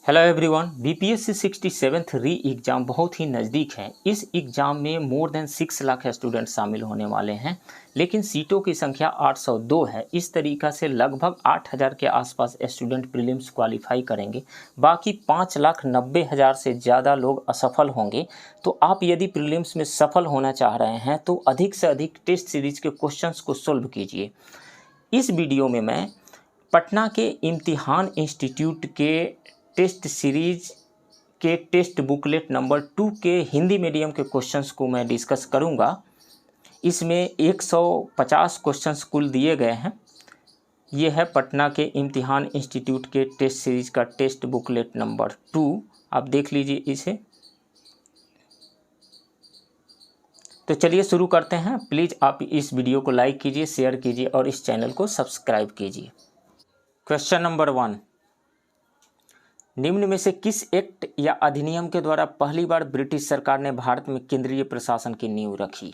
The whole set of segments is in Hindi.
हेलो एवरीवन, बीपीएससी 67th री एग्ज़ाम बहुत ही नज़दीक है। इस एग्ज़ाम में मोर देन 6 लाख स्टूडेंट शामिल होने वाले हैं, लेकिन सीटों की संख्या 802 है। इस तरीक़ा से लगभग 8000 के आसपास स्टूडेंट प्रीलिम्स क्वालिफाई करेंगे। बाकी 5,90,000 से ज़्यादा लोग असफल होंगे। तो आप यदि प्रीलिम्स में सफल होना चाह रहे हैं तो अधिक से अधिक टेस्ट सीरीज के क्वेश्चंस को सोल्व कीजिए। इस वीडियो में मैं पटना के इम्तिहान इंस्टीट्यूट के टेस्ट सीरीज के टेस्ट बुकलेट नंबर 2 के हिंदी मीडियम के क्वेश्चंस को मैं डिस्कस करूंगा। इसमें 150 क्वेश्चंस कुल दिए गए हैं। ये है पटना के इम्तिहान इंस्टीट्यूट के टेस्ट सीरीज का टेस्ट बुकलेट नंबर 2। आप देख लीजिए इसे। तो चलिए शुरू करते हैं। प्लीज़ आप इस वीडियो को लाइक कीजिए, शेयर कीजिए और इस चैनल को सब्सक्राइब कीजिए। क्वेश्चन नंबर 1, निम्न में से किस एक्ट या अधिनियम के द्वारा पहली बार ब्रिटिश सरकार ने भारत में केंद्रीय प्रशासन की नींव रखी?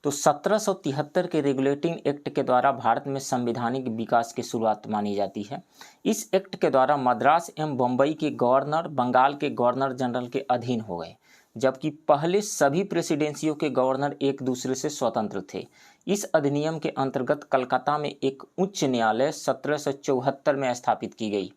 तो 1773 के रेगुलेटिंग एक्ट के द्वारा भारत में संवैधानिक विकास की शुरुआत मानी जाती है। इस एक्ट के द्वारा मद्रास एवं बम्बई के गवर्नर बंगाल के गवर्नर जनरल के अधीन हो गए, जबकि पहले सभी प्रेसिडेंसियों के गवर्नर एक दूसरे से स्वतंत्र थे। इस अधिनियम के अंतर्गत कलकत्ता में एक उच्च न्यायालय 1774 में स्थापित की गई।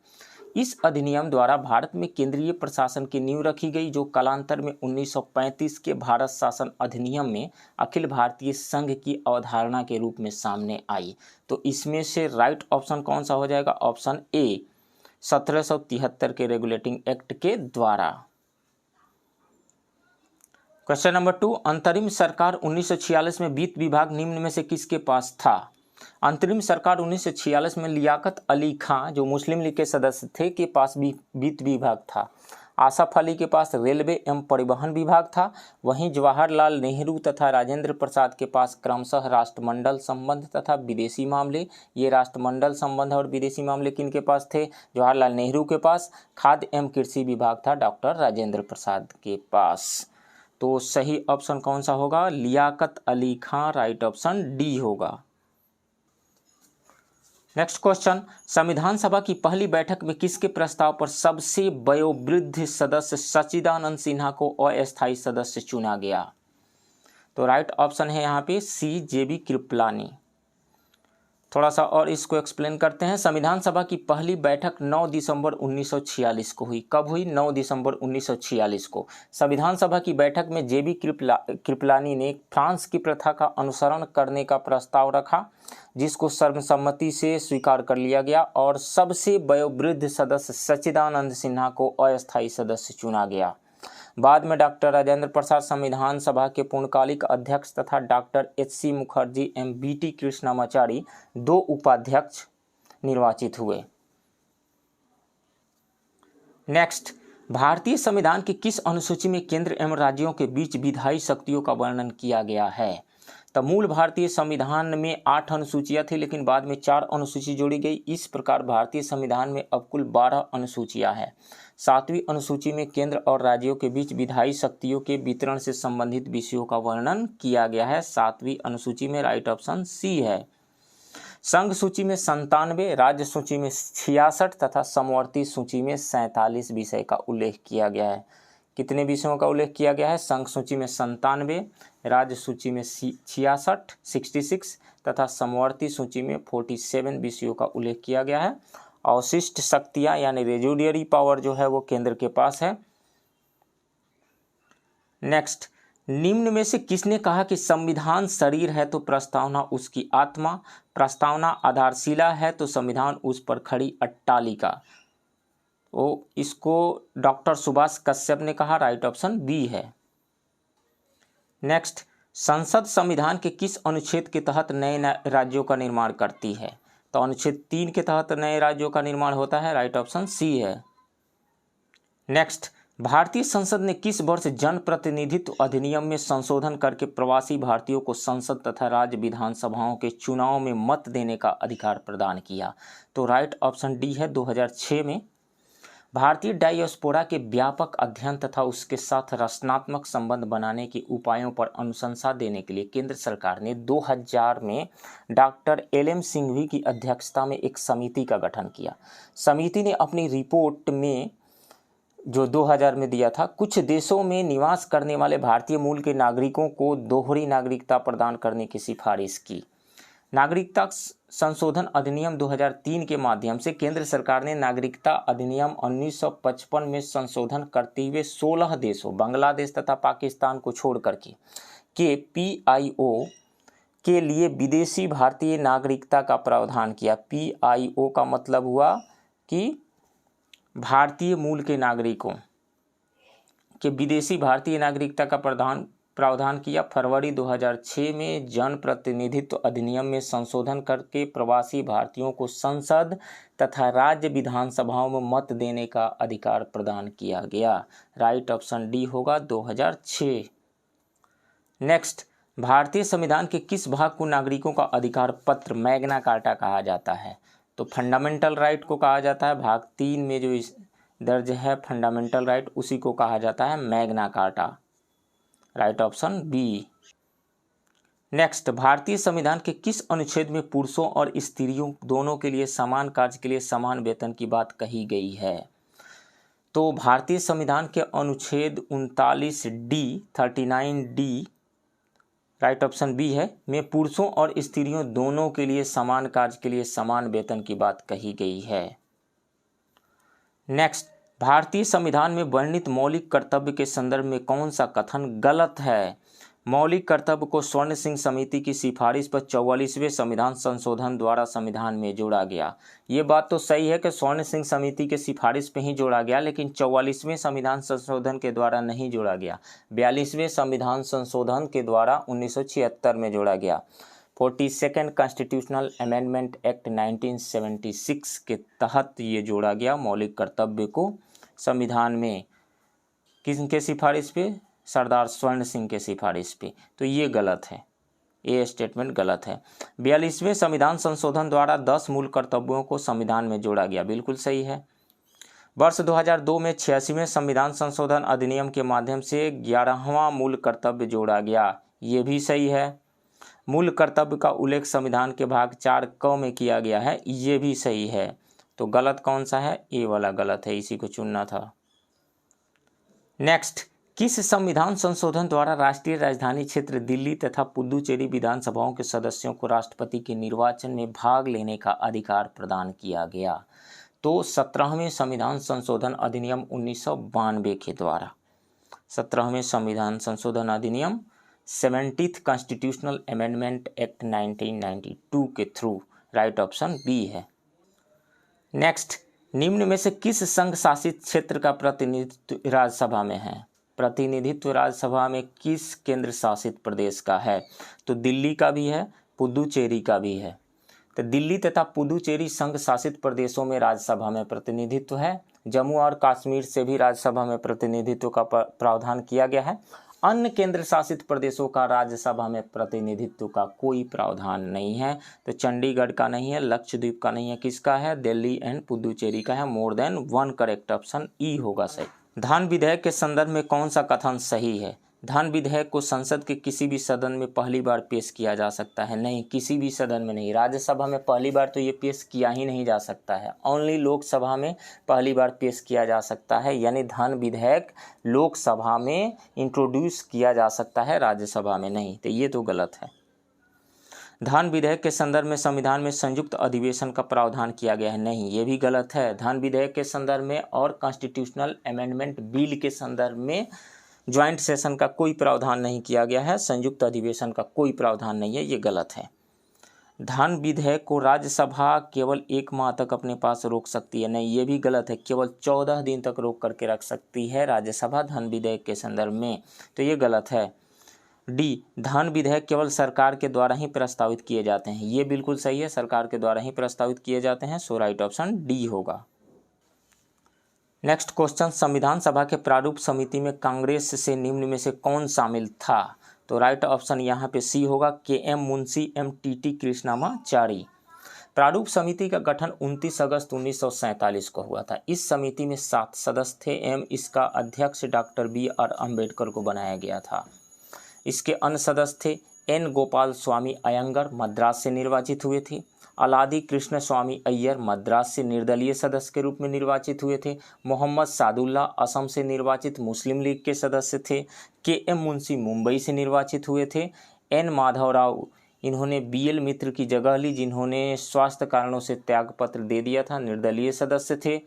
इस अधिनियम द्वारा भारत में केंद्रीय प्रशासन की नींव रखी गई, जो कालांतर में 1935 के भारत शासन अधिनियम में अखिल भारतीय संघ की अवधारणा के रूप में सामने आई। तो इसमें से राइट ऑप्शन कौन सा हो जाएगा? ऑप्शन ए, 1773 के रेगुलेटिंग एक्ट के द्वारा। क्वेश्चन नंबर 2, अंतरिम सरकार 1946 में वित्त विभाग निम्न में से किसके पास था? अंतरिम सरकार 1946 में लियाकत अली खां, जो मुस्लिम लीग के सदस्य थे, के पास भी वित्त विभाग था। आसफ अली के पास रेलवे एवं परिवहन विभाग था। वहीं जवाहरलाल नेहरू तथा राजेंद्र प्रसाद के पास क्रमशः राष्ट्रमंडल संबंध तथा विदेशी मामले, ये राष्ट्रमंडल संबंध और विदेशी मामले किनके पास थे? जवाहरलाल नेहरू के पास। खाद्य एवं कृषि विभाग था डॉक्टर राजेंद्र प्रसाद के पास। तो सही ऑप्शन कौन सा होगा? लियाकत अली खां, राइट ऑप्शन डी होगा। नेक्स्ट क्वेश्चन, संविधान सभा की पहली बैठक में किसके प्रस्ताव पर सबसे वयोवृद्ध सदस्य सच्चिदानंद सिन्हा को अस्थायी सदस्य चुना गया? तो राइट ऑप्शन है यहाँ पे सी, जेबी कृपलानी। थोड़ा सा और इसको एक्सप्लेन करते हैं। संविधान सभा की पहली बैठक 9 दिसंबर 1946 को हुई। कब हुई? 9 दिसंबर 1946 को। संविधान सभा की बैठक में जेबी कृपलानी ने फ्रांस की प्रथा का अनुसरण करने का प्रस्ताव रखा, जिसको सर्वसम्मति से स्वीकार कर लिया गया और सबसे वयोवृद्ध सदस्य सच्चिदानंद सिन्हा को अस्थायी सदस्य चुना गया। बाद में डॉक्टर राजेंद्र प्रसाद संविधान सभा के पूर्णकालिक अध्यक्ष तथा डॉक्टर एच.सी. मुखर्जी एवं बी.टी. कृष्णामाचारी 2 उपाध्यक्ष निर्वाचित हुए। नेक्स्ट, भारतीय संविधान की किस अनुसूची में केंद्र एवं राज्यों के बीच विधायी शक्तियों का वर्णन किया गया है? तो मूल भारतीय संविधान में 8 अनुसूचियां थी, लेकिन बाद में 4 अनुसूची जोड़ी गई। इस प्रकार भारतीय संविधान में अब कुल 12 अनुसूचियां हैं। 7वीं अनुसूची में केंद्र और राज्यों के बीच विधायी शक्तियों के वितरण से संबंधित विषयों का वर्णन किया गया है। 7वीं अनुसूची में राइट ऑप्शन सी है। संघ सूची में 97, राज्य सूची में 66 तथा समवर्ती सूची में 47 विषय का उल्लेख किया गया है। कितने विषयों का उल्लेख किया गया है? संघ सूची में 97, राज्य सूची में 66 तथा समवर्ती सूची में 47 विषयों का उल्लेख किया गया है। अवशिष्ट शक्तियां यानी रेजिडुअरी पावर जो है वो केंद्र के पास है। नेक्स्ट, निम्न में से किसने कहा कि संविधान शरीर है तो प्रस्तावना उसकी आत्मा, प्रस्तावना आधारशिला है तो संविधान उस पर खड़ी अट्टालिका? तो इसको डॉक्टर सुभाष कश्यप ने कहा, राइट ऑप्शन बी है। नेक्स्ट, संसद संविधान के किस अनुच्छेद के तहत नए राज्यों का निर्माण करती है? तो अनुच्छेद 3 के तहत नए राज्यों का निर्माण होता है, राइट ऑप्शन सी है। नेक्स्ट, भारतीय संसद ने किस वर्ष जन प्रतिनिधित्व अधिनियम में संशोधन करके प्रवासी भारतीयों को संसद तथा राज्य विधानसभाओं के चुनाव में मत देने का अधिकार प्रदान किया? तो राइट ऑप्शन डी है, 2006 में। भारतीय डायस्पोरा के व्यापक अध्ययन तथा उसके साथ रचनात्मक संबंध बनाने के उपायों पर अनुशंसा देने के लिए केंद्र सरकार ने 2000 में डॉक्टर एल.एम. सिंघवी की अध्यक्षता में एक समिति का गठन किया। समिति ने अपनी रिपोर्ट में जो 2000 में दिया था, कुछ देशों में निवास करने वाले भारतीय मूल के नागरिकों को दोहरी नागरिकता प्रदान करने की सिफारिश की। नागरिकता संशोधन अधिनियम 2003 के माध्यम से केंद्र सरकार ने नागरिकता अधिनियम 1955 में संशोधन करते हुए 16 देशों बांग्लादेश तथा पाकिस्तान को छोड़ करके के PIO के लिए विदेशी भारतीय नागरिकता का प्रावधान किया। PIO का मतलब हुआ कि भारतीय मूल के नागरिकों के विदेशी भारतीय नागरिकता का प्रावधान किया। फरवरी 2006 में जन प्रतिनिधित्व अधिनियम में संशोधन करके प्रवासी भारतीयों को संसद तथा राज्य विधानसभाओं में मत देने का अधिकार प्रदान किया गया। राइट ऑप्शन डी होगा 2006। नेक्स्ट, भारतीय संविधान के किस भाग को नागरिकों का अधिकार पत्र मैग्ना कार्टा कहा जाता है? तो फंडामेंटल राइट को कहा जाता है। भाग 3 में जो दर्ज है फंडामेंटल राइट, उसी को कहा जाता है Magna Carta. Right option B. Next, भारतीय संविधान के किस अनुच्छेद में पुरुषों और स्त्रियों दोनों के लिए समान कार्य के लिए समान वेतन की बात कही गई है? तो भारतीय संविधान के अनुच्छेद 39D 39D, right option B है, में पुरुषों और स्त्रियों दोनों के लिए समान कार्य के लिए समान वेतन की बात कही गई है। नेक्स्ट, भारतीय संविधान में वर्णित मौलिक कर्तव्य के संदर्भ में कौन सा कथन गलत है? मौलिक कर्तव्य को स्वर्ण सिंह समिति की सिफारिश पर 44वें संविधान संशोधन द्वारा संविधान में जोड़ा गया। ये बात तो सही है कि स्वर्ण सिंह समिति के सिफारिश पे ही जोड़ा गया, लेकिन 44वें संविधान संशोधन के द्वारा नहीं जोड़ा गया। 42वें संविधान संशोधन के द्वारा 1976 में जोड़ा गया। 42nd कॉन्स्टिट्यूशनल अमेंडमेंट एक्ट 1976 के तहत ये जोड़ा गया मौलिक कर्तव्य को संविधान में। किसके सिफारिश पे? सरदार स्वर्ण सिंह के सिफारिश पे। तो ये गलत है, ये स्टेटमेंट गलत है। 42वें संविधान संशोधन द्वारा 10 मूल कर्तव्यों को संविधान में जोड़ा गया, बिल्कुल सही है। वर्ष 2002 में 86वें संविधान संशोधन अधिनियम के माध्यम से 11वां मूल कर्तव्य जोड़ा गया, ये भी सही है। मूल कर्तव्य का उल्लेख संविधान के भाग 4 में किया गया है, ये भी सही है। तो गलत कौन सा है? ये वाला गलत है, इसी को चुनना था। नेक्स्ट, किस संविधान संशोधन द्वारा राष्ट्रीय राजधानी क्षेत्र दिल्ली तथा पुडुचेरी विधानसभाओं के सदस्यों को राष्ट्रपति के निर्वाचन में भाग लेने का अधिकार प्रदान किया गया? तो 17वें संविधान संशोधन अधिनियम 1992 के द्वारा। 17वें संविधान संशोधन अधिनियम 70th कॉन्स्टिट्यूशनल अमेंडमेंट एक्ट 1992 के थ्रू। राइट ऑप्शन बी है। नेक्स्ट, निम्न में से किस संघ शासित क्षेत्र का प्रतिनिधित्व राज्यसभा में है? प्रतिनिधित्व राज्यसभा में किस केंद्र शासित प्रदेश का है? तो दिल्ली का भी है, पुडुचेरी का भी है। तो दिल्ली तथा पुडुचेरी संघ शासित प्रदेशों में राज्यसभा में प्रतिनिधित्व है। जम्मू और कश्मीर से भी राज्यसभा में प्रतिनिधित्व का प्रावधान किया गया है। अन्य केंद्र शासित प्रदेशों का राज्यसभा में प्रतिनिधित्व का कोई प्रावधान नहीं है। तो चंडीगढ़ का नहीं है, लक्षद्वीप का नहीं है, किसका है? दिल्ली एंड पुडुचेरी का है। More than one, correct option E होगा सही। धन विधेयक के संदर्भ में कौन सा कथन सही है? धन विधेयक को संसद के किसी भी सदन में पहली बार पेश किया जा सकता है? नहीं, किसी भी सदन में नहीं। राज्यसभा में पहली बार तो ये पेश किया ही नहीं जा सकता है, ओनली लोकसभा में पहली बार पेश किया जा सकता है। यानी धन विधेयक लोकसभा में इंट्रोड्यूस किया जा सकता है, राज्यसभा में नहीं। तो ये तो गलत है। धन विधेयक के संदर्भ में संविधान में संयुक्त अधिवेशन का प्रावधान किया गया है? नहीं, ये भी गलत है। धन विधेयक के संदर्भ में और कॉन्स्टिट्यूशनल अमेंडमेंट बिल के संदर्भ में ज्वाइंट सेशन का कोई प्रावधान नहीं किया गया है, संयुक्त अधिवेशन का कोई प्रावधान नहीं है, ये गलत है। धन विधेयक को राज्यसभा केवल 1 माह तक अपने पास रोक सकती है? नहीं, ये भी गलत है। केवल 14 दिन तक रोक करके रख सकती है राज्यसभा धन विधेयक के संदर्भ में, तो ये गलत है। डी, धन विधेयक केवल सरकार के द्वारा ही प्रस्तावित किए जाते हैं, ये बिल्कुल सही है, सरकार के द्वारा ही प्रस्तावित किए जाते हैं। सो राइट ऑप्शन डी होगा। नेक्स्ट क्वेश्चन, संविधान सभा के प्रारूप समिति में कांग्रेस से निम्न में से कौन शामिल था? तो राइट ऑप्शन यहाँ पे सी होगा, KM मुंशी, MTT कृष्णामाचारी। प्रारूप समिति का गठन 29 अगस्त 1947 को हुआ था। इस समिति में 7 सदस्य थे एवं इसका अध्यक्ष डॉक्टर BR अम्बेडकर को बनाया गया था। इसके अन्य सदस्य थे N गोपाल स्वामी अयंगर, मद्रास से निर्वाचित हुए थे। अलादी कृष्ण स्वामी अय्यर मद्रास से निर्दलीय सदस्य के रूप में निर्वाचित हुए थे। मोहम्मद सादुल्ला असम से निर्वाचित मुस्लिम लीग के सदस्य थे। के.एम. मुंशी मुंबई से निर्वाचित हुए थे। एन माधव राव इन्होंने बी.एल. मित्र की जगह ली, जिन्होंने स्वास्थ्य कारणों से त्यागपत्र दे दिया था, निर्दलीय सदस्य थे।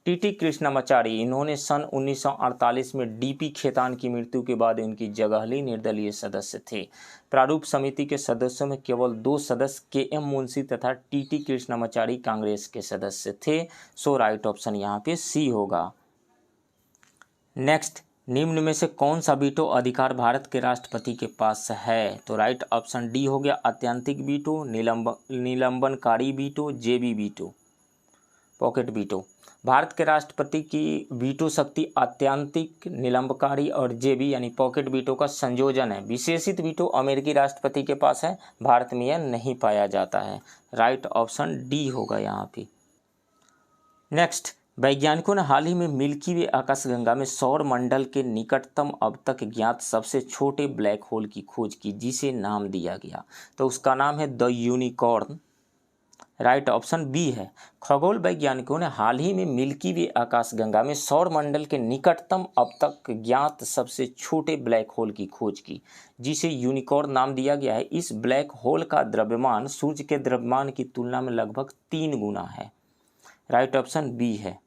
टी.टी. कृष्णमाचारी इन्होंने सन 1948 में डी.पी. खेतान की मृत्यु के बाद इनकी जगह ली, निर्दलीय सदस्य थे। प्रारूप समिति के सदस्यों में केवल 2 सदस्य के.एम. मुंशी तथा टी.टी. कृष्णमाचारी कांग्रेस के सदस्य थे। सो राइट ऑप्शन यहाँ पे सी होगा। नेक्स्ट, निम्न में से कौन सा वीटो अधिकार भारत के राष्ट्रपति के पास है? तो राइट ऑप्शन डी हो गया, आत्यंतिक वीटो, निलंबनकारी वीटो, जेबी वीटो, पॉकेट वीटो। भारत के राष्ट्रपति की वीटो शक्ति आत्यंतिक, निलंबकारी और जेबी यानी पॉकेट वीटो का संयोजन है। विशेषित वीटो अमेरिकी राष्ट्रपति के पास है, भारत में यह नहीं पाया जाता है। राइट ऑप्शन डी होगा यहाँ पे। नेक्स्ट, वैज्ञानिकों ने हाल ही में मिल्की वे आकाशगंगा में सौर मंडल के निकटतम अब तक ज्ञात सबसे छोटे ब्लैक होल की खोज की, जिसे नाम दिया गया। तो उसका नाम है the unicorn. Right option B है। खगोल वैज्ञानिकों ने हाल ही में मिल्की वे आकाशगंगा में सौर मंडल के निकटतम अब तक ज्ञात सबसे छोटे ब्लैक होल की खोज की, जिसे यूनिकॉर्न नाम दिया गया है। इस ब्लैक होल का द्रव्यमान सूर्य के द्रव्यमान की तुलना में लगभग 3 गुना है। राइट ऑप्शन बी है।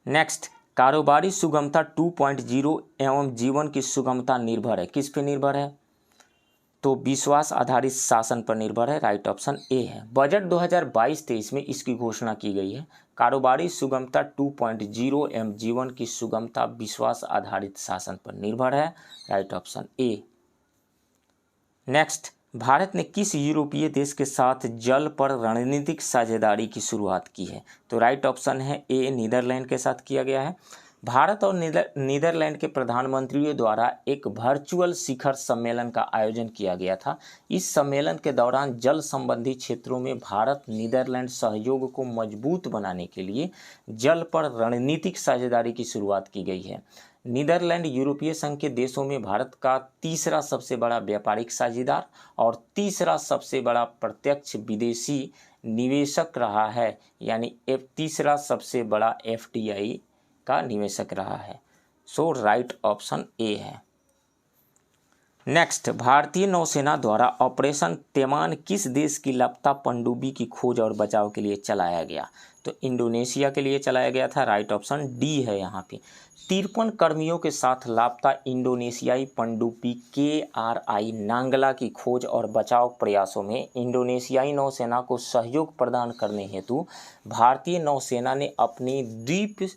नेक्स्ट, कारोबारी सुगमता 2.0 एवं जीवन की सुगमता निर्भर है, किस पे निर्भर है? तो विश्वास आधारित शासन पर निर्भर है। राइट ऑप्शन ए है। बजट 2022-23 में इसकी घोषणा की गई है। कारोबारी सुगमता 2.0 एवं जीवन की सुगमता विश्वास आधारित शासन पर निर्भर है। Right option A. Next, Bharat ने किस यूरोपीय देश के साथ जल पर रणनीतिक साझेदारी की शुरुआत की है? तो राइट ऑप्शन है ए, नीदरलैंड के साथ किया गया है। भारत और नीदरलैंड के प्रधानमंत्रियों द्वारा एक वर्चुअल शिखर सम्मेलन का आयोजन किया गया था। इस सम्मेलन के दौरान जल संबंधी क्षेत्रों में भारत नीदरलैंड सहयोग को मजबूत बनाने के लिए जल पर रणनीतिक साझेदारी की शुरुआत की गई है। नीदरलैंड यूरोपीय संघ के देशों में भारत का तीसरा सबसे बड़ा व्यापारिक साझेदार और तीसरा सबसे बड़ा प्रत्यक्ष विदेशी निवेशक रहा है, यानी तीसरा सबसे बड़ा FDI का निवेशक रहा है। सो राइट ऑप्शन ए है। नेक्स्ट, भारतीय नौसेना द्वारा ऑपरेशन तैमान किस देश की लापता पनडुब्बी की खोज और बचाव के लिए चलाया गया? तो इंडोनेशिया के लिए चलाया गया था। राइट ऑप्शन डी है यहाँ पे। 53 कर्मियों के साथ लापता इंडोनेशियाई पनडुब्बी KRI नांगला की खोज और बचाव प्रयासों में इंडोनेशियाई नौसेना को सहयोग प्रदान करने हेतु भारतीय नौसेना ने अपनी द्वीप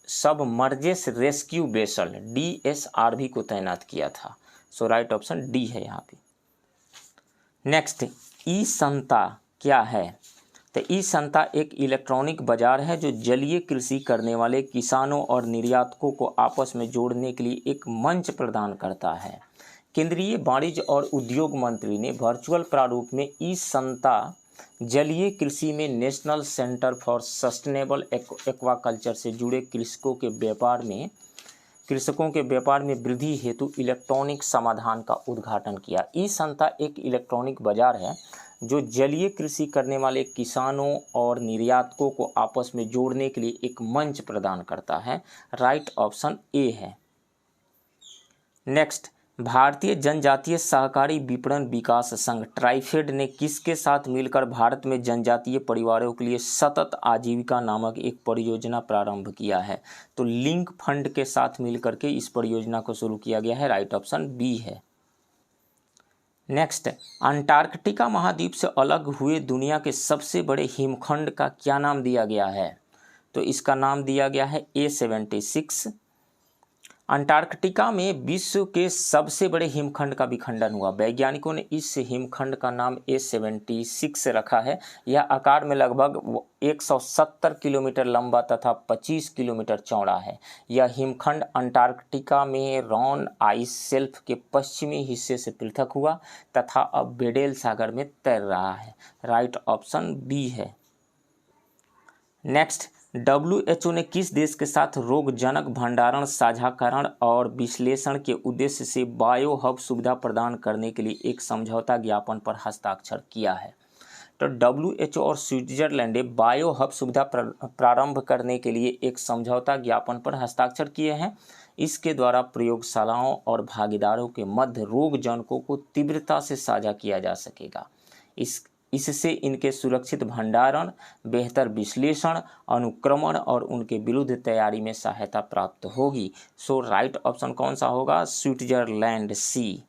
सबमर्जेस रेस्क्यू वेसल DSRV को तैनात किया था। सो राइट ऑप्शन डी है यहाँ पे। नेक्स्ट, ई संता क्या है? तो ई संता एक इलेक्ट्रॉनिक बाजार है जो जलीय कृषि करने वाले किसानों और निर्यातकों को आपस में जोड़ने के लिए एक मंच प्रदान करता है। केंद्रीय वाणिज्य और उद्योग मंत्री ने वर्चुअल प्रारूप में ई संता जलीय कृषि में national centre for sustainable aquaculture से जुड़े कृषकों के व्यापार में वृद्धि हेतु इलेक्ट्रॉनिक समाधान का उद्घाटन किया। ई संता एक इलेक्ट्रॉनिक बाजार है जो जलीय कृषि करने वाले किसानों और निर्यातकों को आपस में जोड़ने के लिए एक मंच प्रदान करता है। राइट ऑप्शन ए है। नेक्स्ट, भारतीय जनजातीय सहकारी विपणन विकास संघ ट्राइफेड ने किसके साथ मिलकर भारत में जनजातीय परिवारों के लिए सतत आजीविका नामक एक परियोजना प्रारंभ किया है? तो लिंक फंड के साथ मिलकर के इस परियोजना को शुरू किया गया है। राइट ऑप्शन बी है। नेक्स्ट, अंटार्कटिका महाद्वीप से अलग हुए दुनिया के सबसे बड़े हिमखंड का क्या नाम दिया गया है? तो इसका नाम दिया गया है A76। अंटार्कटिका में विश्व के सबसे बड़े हिमखंड का विखंडन हुआ। वैज्ञानिकों ने इस हिमखंड का नाम A76 रखा है। यह आकार में लगभग 170 किलोमीटर लंबा तथा 25 किलोमीटर चौड़ा है। यह हिमखंड अंटार्कटिका में रॉन आइस शेल्फ के पश्चिमी हिस्से से पृथक हुआ तथा अब वेडेल सागर में तैर रहा है। राइट ऑप्शन बी है। नेक्स्ट, WHO ने किस देश के साथ रोगजनक भंडारण, साझाकरण और विश्लेषण के उद्देश्य से बायो हब सुविधा प्रदान करने के लिए एक समझौता ज्ञापन पर हस्ताक्षर किया है? तो WHO और स्विट्जरलैंड ने बायो हब सुविधा प्रारंभ करने के लिए एक समझौता ज्ञापन पर हस्ताक्षर किए हैं। इसके द्वारा प्रयोगशालाओं और भागीदारों के मध्य रोग जनकों को तीव्रता से साझा किया जा सकेगा। इससे इनके सुरक्षित भंडारण, बेहतर विश्लेषण, अनुक्रमण और उनके विरुद्ध तैयारी में सहायता प्राप्त होगी। सो राइट ऑप्शन कौन सा होगा? स्विट्जरलैंड, सी।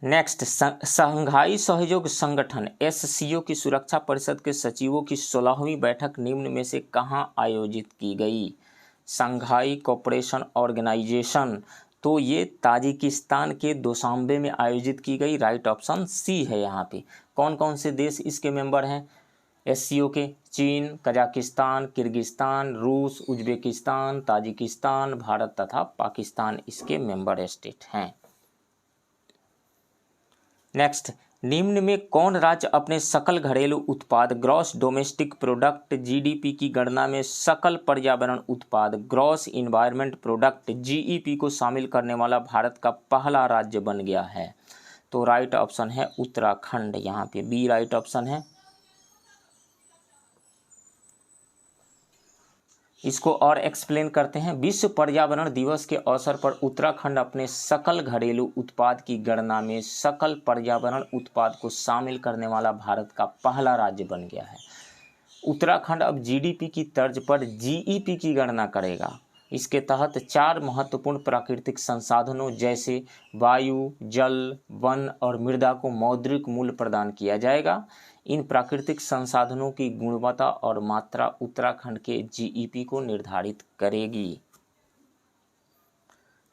नेक्स्ट, शंघाई सहयोग संगठन SCO की सुरक्षा परिषद के सचिवों की 16वीं बैठक निम्न में से कहाँ आयोजित की गई? शंघाई कोऑपरेशन ऑर्गेनाइजेशन, तो ये ताजिकिस्तान के दोशांबे में आयोजित की गई। राइट ऑप्शन सी है यहाँ पे। कौन कौन से देश इसके मेंबर हैं SCO के? चीन, कजाकिस्तान, किर्गिस्तान, रूस, उज्बेकिस्तान, ताजिकिस्तान, भारत तथा पाकिस्तान इसके मेंबर स्टेट हैं। नेक्स्ट, निम्न में कौन राज्य अपने सकल घरेलू उत्पाद ग्रॉस डोमेस्टिक प्रोडक्ट GDP की गणना में सकल पर्यावरण उत्पाद ग्रॉस इन्वायरमेंट प्रोडक्ट GEP को शामिल करने वाला भारत का पहला राज्य बन गया है? तो राइट ऑप्शन है उत्तराखंड, यहाँ पे बी राइट ऑप्शन है। इसको और एक्सप्लेन करते हैं। विश्व पर्यावरण दिवस के अवसर पर उत्तराखंड अपने सकल घरेलू उत्पाद की गणना में सकल पर्यावरण उत्पाद को शामिल करने वाला भारत का पहला राज्य बन गया है। उत्तराखंड अब GDP की तर्ज पर GEP की गणना करेगा। इसके तहत 4 महत्वपूर्ण प्राकृतिक संसाधनों जैसे वायु, जल, वन और मृदा को मौद्रिक मूल्य प्रदान किया जाएगा। इन प्राकृतिक संसाधनों की गुणवत्ता और मात्रा उत्तराखंड के GEP को निर्धारित करेगी।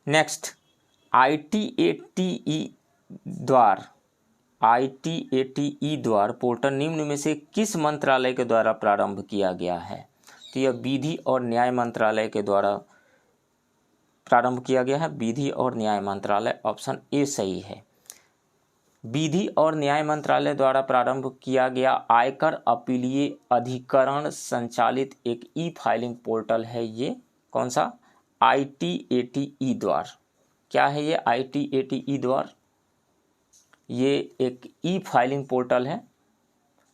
नेक्स्ट, ITATE द्वार पोर्टल निम्न में से किस मंत्रालय के द्वारा प्रारंभ किया गया है? तो यह विधि और न्याय मंत्रालय के द्वारा प्रारंभ किया गया है। विधि और न्याय मंत्रालय, ऑप्शन ए सही है। विधि और न्याय मंत्रालय द्वारा प्रारंभ किया गया आयकर अपीलीय अधिकरण संचालित एक फाइलिंग पोर्टल है। ये कौन सा? ITATE द्वार। क्या है ये ITATE द्वार? ये एक फाइलिंग पोर्टल है।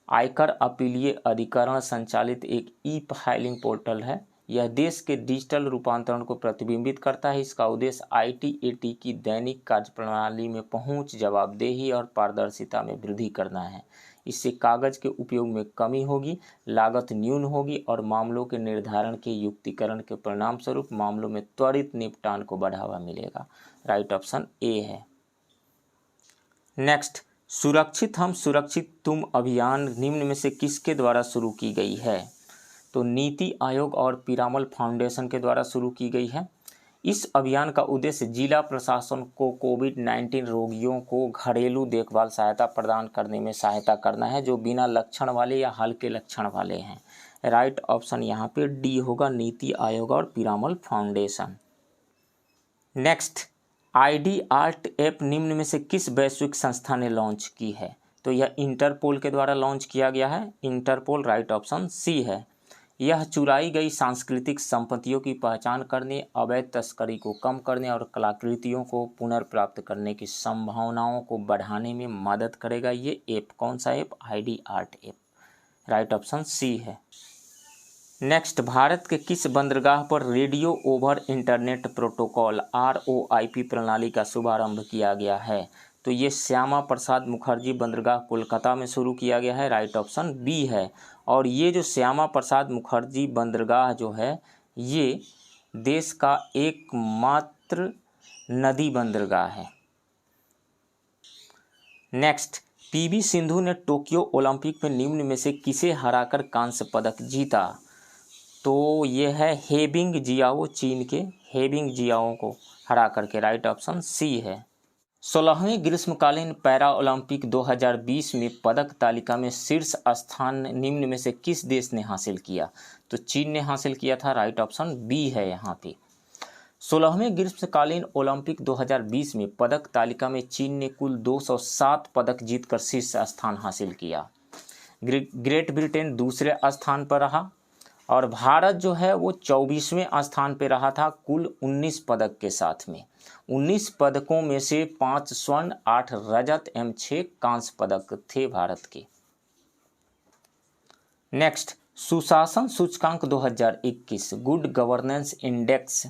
आयकर अपीलीय अधिकरण संचालित एक फाइलिंग पोर्टल है। यह देश के डिजिटल रूपांतरण को प्रतिबिंबित करता है। इसका उद्देश्य ITAT की दैनिक कार्यप्रणाली में पहुंच, जवाबदेही और पारदर्शिता में वृद्धि करना है। इससे कागज के उपयोग में कमी होगी, लागत न्यून होगी और मामलों के निर्धारण के युक्तिकरण के परिणाम स्वरूप मामलों में त्वरित निपटान को बढ़ावा मिलेगा। राइट ऑप्शन ए है। नेक्स्ट, सुरक्षित हम सुरक्षित तुम अभियान निम्न में से किसके द्वारा शुरू की गई है? तो नीति आयोग और पीरामल फाउंडेशन के द्वारा शुरू की गई है। इस अभियान का उद्देश्य जिला प्रशासन को कोविड-19 रोगियों को घरेलू देखभाल सहायता प्रदान करने में सहायता करना है जो बिना लक्षण वाले या हल्के लक्षण वाले हैं। राइट ऑप्शन यहाँ पे डी होगा, नीति आयोग और Piramal foundation. Next, ID art app निम्न में से किस वैश्विक संस्था ने लॉन्च की है? तो यह इंटरपोल के द्वारा लॉन्च किया गया है। इंटरपोल, राइट ऑप्शन सी है। यह चुराई गई सांस्कृतिक संपत्तियों की पहचान करने, अवैध तस्करी को कम करने और कलाकृतियों को पुनर्प्राप्त करने की संभावनाओं को बढ़ाने में मदद करेगा। ये ऐप कौन सा app? ID art app. Right option C है। नेक्स्ट, भारत के किस बंदरगाह पर radio over internet protocol ROIP प्रणाली का शुभारंभ किया गया है? तो ये श्यामा प्रसाद मुखर्जी बंदरगाह कोलकाता में शुरू किया गया है। राइट ऑप्शन बी है। और ये जो श्यामा प्रसाद मुखर्जी बंदरगाह जो है ये देश का एकमात्र नदी बंदरगाह है। नेक्स्ट, PV सिंधु ने टोक्यो ओलंपिक में निम्न में से किसे हराकर कांस्य पदक जीता? तो ये है हेबिंग जियाओ, चीन के हेबिंग जियाओ को हरा करके। राइट ऑप्शन सी है। 16वें ग्रीष्मकालीन पैरा ओलंपिक 2020 में पदक तालिका में शीर्ष स्थान निम्न में से किस देश ने हासिल किया? तो चीन ने हासिल किया था। राइट ऑप्शन बी है यहाँ पे। 16वें ग्रीष्मकालीन ओलंपिक 2020 में पदक तालिका में चीन ने कुल 207 पदक जीतकर शीर्ष स्थान हासिल किया। ग्रेट ब्रिटेन दूसरे स्थान पर रहा और भारत जो है वो 24वें स्थान पे रहा था कुल 19 पदक के साथ में। 19 पदकों में से 5 स्वर्ण, 8 रजत एवं 6 कांस्य पदक थे भारत के। नेक्स्ट, सुशासन सूचकांक 2021 गुड गवर्नेंस इंडेक्स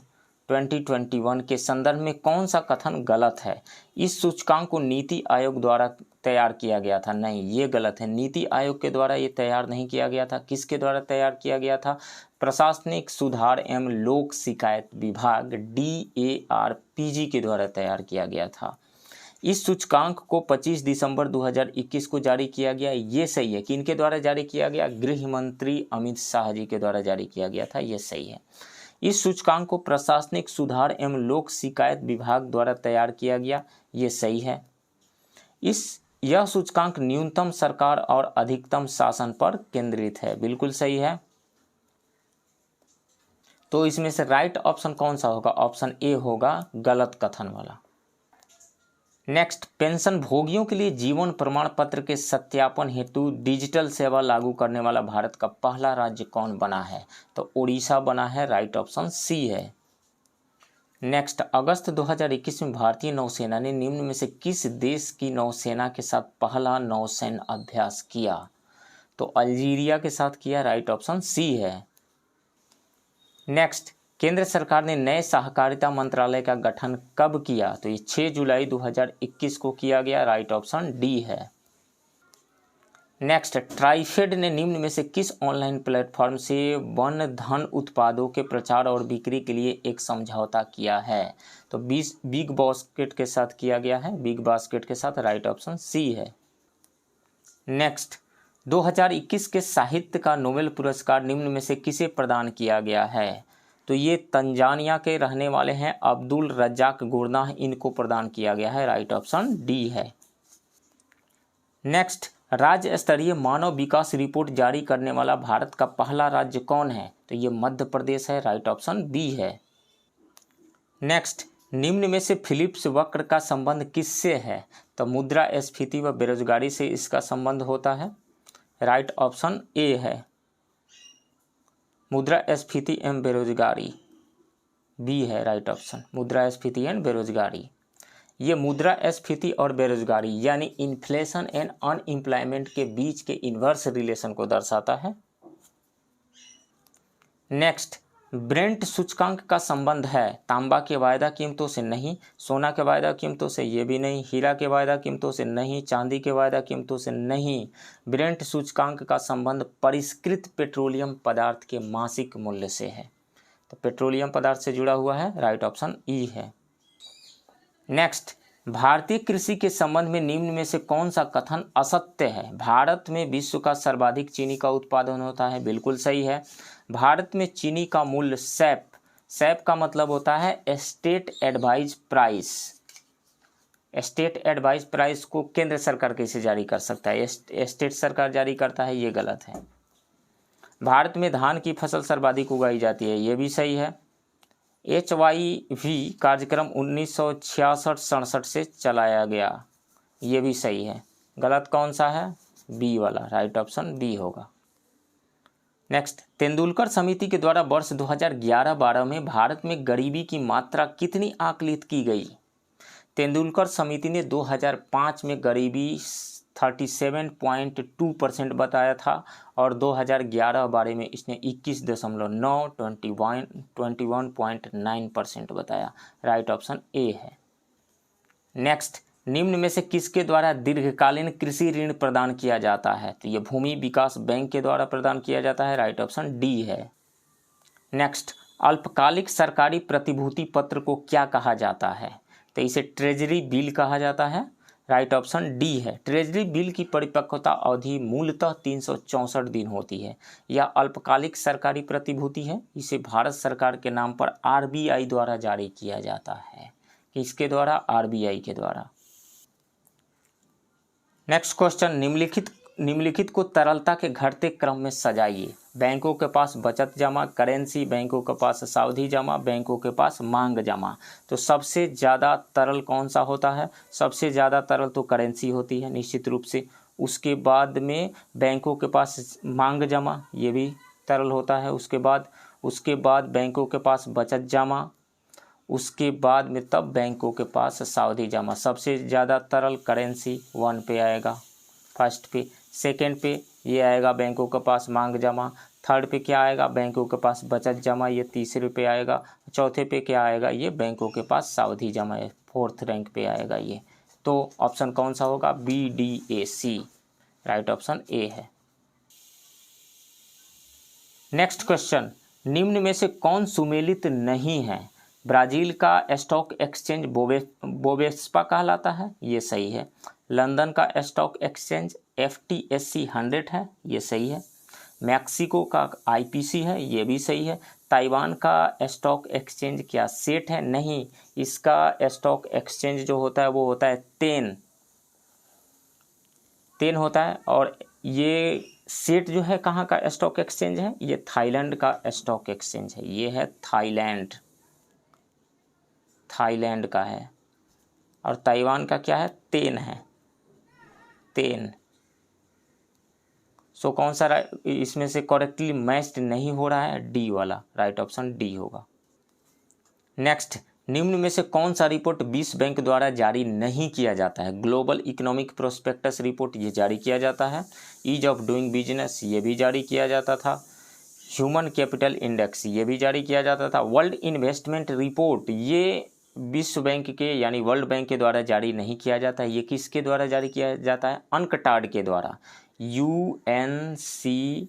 2021 के संदर्भ में कौन सा कथन गलत है? इस सूचकांक को नीति आयोग द्वारा तैयार किया गया था। नहीं, ये गलत है। नीति आयोग के द्वारा ये तैयार नहीं किया गया था। किसके द्वारा तैयार किया गया था? प्रशासनिक सुधार एवं लोक शिकायत विभाग DARPG के द्वारा तैयार किया गया था। इस सूचकांक को 25 दिसंबर 2021 को जारी किया गया। ये सही है। किनके द्वारा जारी किया गया? गृह मंत्री अमित शाह जी के द्वारा जारी किया गया था। ये सही है। इस सूचकांक को प्रशासनिक सुधार एवं लोक शिकायत विभाग द्वारा तैयार किया गया। ये सही है। यह सूचकांक न्यूनतम सरकार और अधिकतम शासन पर केंद्रित है। बिल्कुल सही है। तो इसमें से राइट ऑप्शन कौन सा होगा? ऑप्शन ए होगा गलत कथन वाला। नेक्स्ट, पेंशन भोगियों के लिए जीवन प्रमाण पत्र के सत्यापन हेतु डिजिटल सेवा लागू करने वाला भारत का पहला राज्य कौन बना है? तो उड़ीसा बना है। राइट ऑप्शन सी है। नेक्स्ट, अगस्त 2021 में भारतीय नौसेना ने निम्न में से किस देश की नौसेना के साथ पहला नौसैन्य अभ्यास किया? तो अल्जीरिया के साथ किया। राइट ऑप्शन सी है। नेक्स्ट, केंद्र सरकार ने नए सहकारिता मंत्रालय का गठन कब किया? तो ये 6 जुलाई 2021 को किया गया। राइट ऑप्शन डी है। नेक्स्ट, ट्राइफेड ने निम्न में से किस ऑनलाइन प्लेटफॉर्म से वन धन उत्पादों के प्रचार और बिक्री के लिए एक समझौता किया है? तो बिग बास्केट के साथ किया गया है। बिग बास्केट के साथ। राइट ऑप्शन सी है। नेक्स्ट, 2021 के साहित्य का नोबेल पुरस्कार निम्न में से किसे प्रदान किया गया है? तो ये तंजानिया के रहने वाले हैं, अब्दुल रज्जाक गुरनाह, इनको प्रदान किया गया है। राइट ऑप्शन डी है। नेक्स्ट, राज्य स्तरीय मानव विकास रिपोर्ट जारी करने वाला भारत का पहला राज्य कौन है? तो ये मध्य प्रदेश है। राइट ऑप्शन बी है। नेक्स्ट, निम्न में से फिलिप्स वक्र का संबंध किससे है? तो मुद्रास्फीति व बेरोजगारी से इसका संबंध होता है। राइट ऑप्शन ए है। मुद्रास्फीति एवं बेरोजगारी, बी है राइट ऑप्शन। मुद्रास्फीति एंड बेरोजगारी, ये मुद्रास्फीति और बेरोजगारी यानी इन्फ्लेशन एंड अनएम्प्लॉयमेंट के बीच के इन्वर्स रिलेशन को दर्शाता है। नेक्स्ट, ब्रेंट सूचकांक का संबंध है तांबा के वायदा कीमतों से नहीं, सोना के वायदा कीमतों से ये भी नहीं, हीरा के वायदा कीमतों से नहीं, चांदी के वायदा कीमतों से नहीं। ब्रेंट सूचकांक का संबंध परिष्कृत पेट्रोलियम पदार्थ के मासिक मूल्य से है। तो पेट्रोलियम पदार्थ से जुड़ा हुआ है। राइट ऑप्शन ई है। नेक्स्ट, भारतीय कृषि के संबंध में निम्न में से कौन सा कथन असत्य है? भारत में विश्व का सर्वाधिक चीनी का उत्पादन होता है। बिल्कुल सही है। भारत में चीनी का मूल्य सैप का मतलब होता है state advise price. State advise price को केंद्र सरकार कैसे जारी कर सकता है? स्टेट सरकार जारी करता है। ये गलत है। भारत में धान की फसल सर्वाधिक उगाई जाती है। ये भी सही है। HYV कार्यक्रम 1966-67 से चलाया गया। ये भी सही है। गलत कौन सा है? बी वाला। राइट ऑप्शन बी होगा। नेक्स्ट, तेंदुलकर समिति के द्वारा वर्ष 2011-12 में भारत में गरीबी की मात्रा कितनी आकलित की गई? तेंदुलकर समिति ने 2005 में गरीबी 37.2% बताया था और 2011-12 में इसने 21.9% बताया। राइट ऑप्शन ए है। नेक्स्ट, निम्न में से किसके द्वारा दीर्घकालीन कृषि ऋण प्रदान किया जाता है? तो ये भूमि विकास बैंक के द्वारा प्रदान किया जाता है। राइट ऑप्शन डी है। नेक्स्ट, अल्पकालिक सरकारी प्रतिभूति पत्र को क्या कहा जाता है? तो इसे ट्रेजरी बिल कहा जाता है। राइट ऑप्शन डी है। ट्रेजरी बिल की परिपक्वता अवधि मूलतः 364 दिन होती है। यह अल्पकालिक सरकारी प्रतिभूति है। इसे भारत सरकार के नाम पर RBI द्वारा जारी किया जाता है। किसके द्वारा? RBI के द्वारा। नेक्स्ट क्वेश्चन, निम्नलिखित को तरलता के घटते क्रम में सजाइए। बैंकों के पास बचत जमा, करेंसी, बैंकों के पास सावधि जमा, बैंकों के पास मांग जमा। तो सबसे ज़्यादा तरल कौन सा होता है? सबसे ज़्यादा तरल तो करेंसी होती है निश्चित रूप से। उसके बाद में बैंकों के पास मांग जमा, ये भी तरल होता है। उसके बाद बैंकों के पास बचत जमा, उसके बाद में तब बैंकों के पास सावधि जमा। सबसे ज़्यादा तरल करेंसी 1 पे आएगा, फर्स्ट पे। सेकंड पे ये आएगा बैंकों के पास मांग जमा। थर्ड पे क्या आएगा, बैंकों के पास बचत जमा, ये तीसरे पे आएगा। चौथे पे क्या आएगा, ये बैंकों के पास सावधि जमा है, फोर्थ रैंक पे आएगा ये। तो ऑप्शन कौन सा होगा, BDAC, राइट ऑप्शन ए है। नेक्स्ट क्वेश्चन, निम्न में से कौन सुमेलित नहीं है। ब्राजील का स्टॉक एक्सचेंज बोवेस्पा कहलाता है, ये सही है। लंदन का स्टॉक एक्सचेंज FTSE 100 है, ये सही है। मैक्सिको का IPC है, ये भी सही है। ताइवान का स्टॉक एक्सचेंज क्या सेट है, नहीं, इसका स्टॉक एक्सचेंज जो होता है वो होता है तेन होता है। और ये सेट जो है कहाँ का स्टॉक एक्सचेंज है, ये थाईलैंड का स्टॉक एक्सचेंज है, ये है थाईलैंड का है। और ताइवान का क्या है, तेन। सो कौन सा इसमें से करेक्टली मैच्ड नहीं हो रहा है, डी वाला, राइट ऑप्शन डी होगा। नेक्स्ट, निम्न में से कौन सा रिपोर्ट विश्व बैंक द्वारा जारी नहीं किया जाता है। ग्लोबल इकोनॉमिक प्रोस्पेक्टस रिपोर्ट, ये जारी किया जाता है। ईज ऑफ डूइंग बिजनेस, ये भी जारी किया जाता था। ह्यूमन कैपिटल इंडेक्स, ये भी जारी किया जाता था। वर्ल्ड इन्वेस्टमेंट रिपोर्ट, ये विश्व बैंक के यानी वर्ल्ड बैंक के द्वारा जारी नहीं किया जाता है। ये किसके द्वारा जारी किया जाता है, UNCTAD के द्वारा, UNCTAD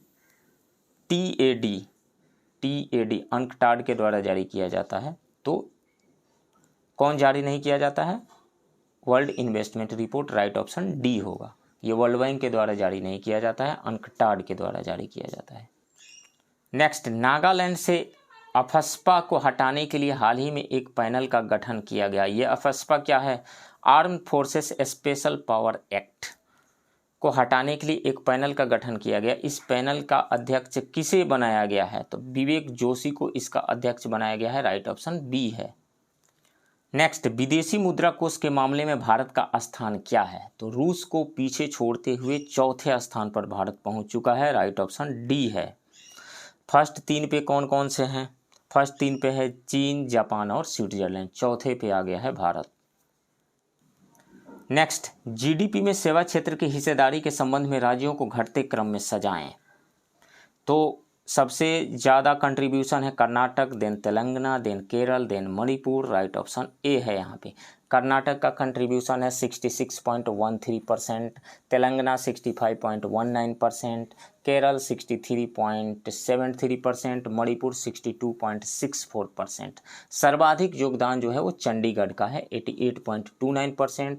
UNCTAD के द्वारा जारी किया जाता है। तो कौन जारी नहीं किया जाता है, world investment report, right option D होगा। ये वर्ल्ड बैंक के द्वारा जारी नहीं किया जाता है, UNCTAD के द्वारा जारी किया जाता है। नेक्स्ट, नागालैंड से अफस्पा को हटाने के लिए हाल ही में एक पैनल का गठन किया गया। ये अफस्पा क्या है, arm forces special power act को हटाने के लिए एक पैनल का गठन किया गया। इस पैनल का अध्यक्ष किसे बनाया गया है, तो विवेक जोशी को इसका अध्यक्ष बनाया गया है, राइट ऑप्शन बी है। नेक्स्ट, विदेशी मुद्रा कोष के मामले में भारत का स्थान क्या है, तो रूस को पीछे छोड़ते हुए चौथे स्थान पर भारत पहुंच चुका है, राइट ऑप्शन डी है। फर्स्ट 3 पे कौन कौन से हैं, फर्स्ट 3 पे है चीन, जापान और स्विट्जरलैंड, चौथे पे आ गया है भारत। नेक्स्ट, GDP में सेवा क्षेत्र की हिस्सेदारी के संबंध में राज्यों को घटते क्रम में सजाएं। तो सबसे ज़्यादा कंट्रीब्यूशन है Karnataka, then Telangana, then Kerala, then Manipur, right option A है यहाँ पे। कर्नाटक का कंट्रीब्यूशन है 66.13%, तेलंगाना 65.19%, केरल 63.73%, मणिपुर 62.64%। सर्वाधिक योगदान जो है वो चंडीगढ़ का है 88.29%।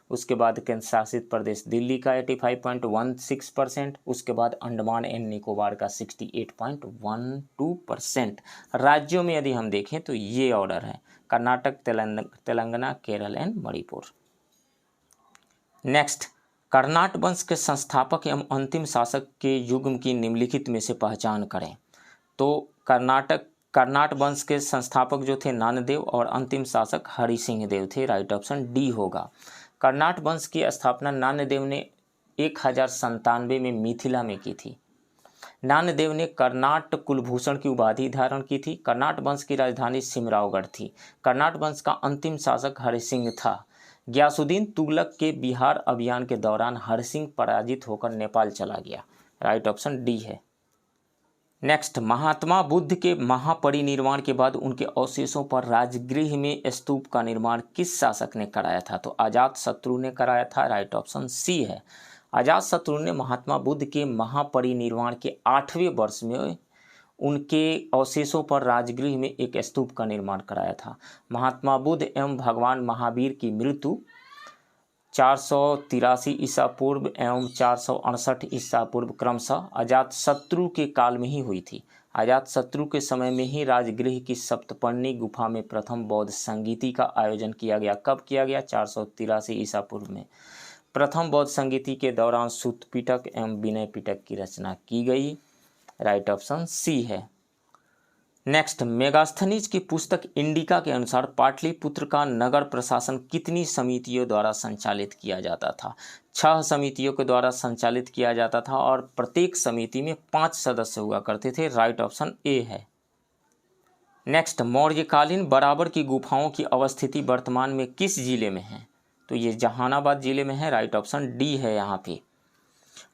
उसके बाद केंद्र शासित प्रदेश दिल्ली का 85.16%, उसके बाद अंडमान एंड निकोबार का 68.12%। राज्यों में यदि हम देखें तो ये ऑर्डर है, कर्नाटक, तेलंगाना, केरल एंड मणिपुर। नेक्स्ट, कर्नाट वंश के संस्थापक एवं अंतिम शासक के युग की निम्नलिखित में से पहचान करें। तो कर्नाट वंश के संस्थापक जो थे नानदेव और अंतिम शासक हरि सिंह देव थे, राइट ऑप्शन डी होगा। कर्नाट वंश की स्थापना नानदेव ने 1097 में मिथिला में की थी। नानदेव ने कर्नाट कुलभूषण की उपाधि धारण की थी। कर्नाट वंश की राजधानी सिमरावगढ़ थी। कर्नाट वंश का अंतिम शासक हरिसिंह था। गयासुद्दीन तुगलक के बिहार अभियान के दौरान हरिसिंह पराजित होकर नेपाल चला गया, राइट ऑप्शन डी है। नेक्स्ट, महात्मा बुद्ध के महापरिनिर्वाण के बाद उनके अवशेषों पर राजगृह में स्तूप का निर्माण किस शासक ने कराया था, तो अजातशत्रु ने कराया था, राइट ऑप्शन सी है। अजातशत्रु ने महात्मा बुद्ध के महापरिनिर्वाण के 8वें वर्ष में उनके अवशेषों पर राजगृह में एक स्तूप का निर्माण कराया था। महात्मा बुद्ध एवं भगवान महावीर की मृत्यु 483 ईसा पूर्व एवं 468 ईसा पूर्व क्रमशः अजातशत्रु के काल में ही हुई थी। अजातशत्रु के समय में ही राजगृह की सप्तपर्णी गुफा में प्रथम बौद्ध संगीति का आयोजन किया गया। कब किया गया, 483 ईसा पूर्व में। प्रथम बौद्ध संगीति के दौरान सूत पिटक एवं विनय पिटक की रचना की गई, राइट ऑप्शन सी है। नेक्स्ट, मेगास्थनीज की पुस्तक इंडिका के अनुसार पाटलिपुत्र का नगर प्रशासन कितनी समितियों द्वारा संचालित किया जाता था। 6 समितियों के द्वारा संचालित किया जाता था और प्रत्येक समिति में 5 सदस्य हुआ करते थे, राइट ऑप्शन ए है। नेक्स्ट, मौर्यकालीन बराबर की गुफाओं की अवस्थिति वर्तमान में किस जिले में है, तो ये जहानाबाद जिले में है, राइट ऑप्शन डी है यहाँ पे।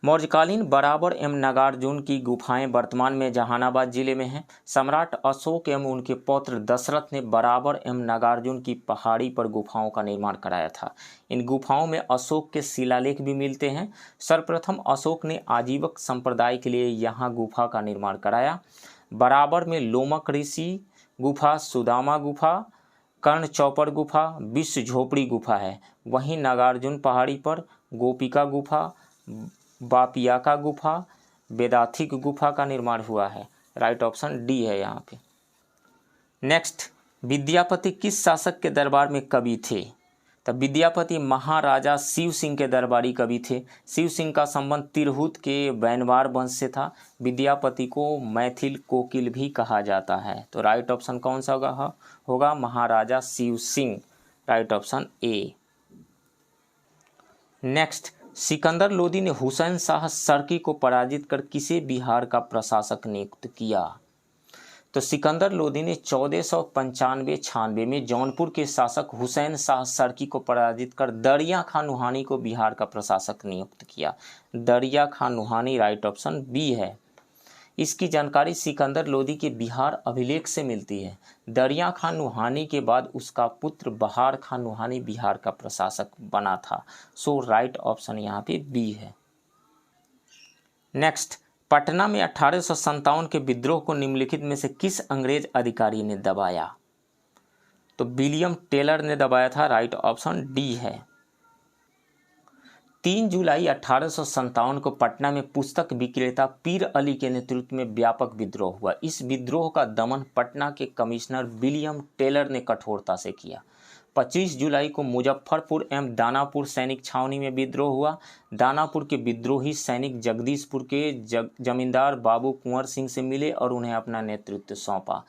मौर्यकालीन बराबर एवं नागार्जुन की गुफाएं वर्तमान में जहानाबाद जिले में हैं। सम्राट अशोक एवं उनके पौत्र दशरथ ने बराबर एवं नागार्जुन की पहाड़ी पर गुफाओं का निर्माण कराया था। इन गुफाओं में अशोक के शिलालेख भी मिलते हैं। सर्वप्रथम अशोक ने आजीवक संप्रदाय के लिए यहाँ गुफा का निर्माण कराया। बराबर में लोमक ऋषि गुफा, सुदामा गुफा, कर्ण चौपड़ गुफा, विश्व झोपड़ी गुफा है। वहीं नागार्जुन पहाड़ी पर गोपिका गुफा, बापियाका गुफा, वेदाथिक गुफा का निर्माण हुआ है। राइट ऑप्शन डी है यहाँ पे। नेक्स्ट, विद्यापति किस शासक के दरबार में कवि थे? तो विद्यापति महाराजा शिव सिंह के दरबारी कवि थे। शिव सिंह का संबंध तिरहुत के बैनवार वंश से था। विद्यापति को मैथिल कोकिल भी कहा जाता है। तो राइट ऑप्शन कौन सा होगा? Maharaja Shiv Singh. Right option A. Next, Sikandar Lodi ने हुसैन शाह सर्की को पराजित कर किसे बिहार का प्रशासक नियुक्त किया? तो सिकंदर लोदी ने 1495-96 में जौनपुर के शासक हुसैन शाह सर्की को पराजित कर दरिया खां नुहानी को बिहार का प्रशासक नियुक्त किया। दरिया खां नुहानी, राइट ऑप्शन बी है। इसकी जानकारी सिकंदर लोदी के बिहार अभिलेख से मिलती है। दरिया खां नुहानी के बाद उसका पुत्र बहार खां नुहानी बिहार का प्रशासक बना था। सो राइट ऑप्शन यहाँ पे बी है। नेक्स्ट, पटना में 1857 के विद्रोह को निम्नलिखित में से किस अंग्रेज अधिकारी ने दबाया? तो विलियम टेलर ने दबाया था। राइट ऑप्शन डी है। 3 जुलाई 1857 को पटना में पुस्तक विक्रेता पीर अली के नेतृत्व में व्यापक विद्रोह हुआ। इस विद्रोह का दमन पटना के कमिश्नर विलियम टेलर ने कठोरता से किया। 25 जुलाई को मुजफ्फरपुर एवं दानापुर सैनिक छावनी में विद्रोह हुआ। दानापुर के विद्रोही सैनिक जगदीशपुर के जमींदार बाबू कुंवर सिंह से मिले और उन्हें अपना नेतृत्व सौंपा।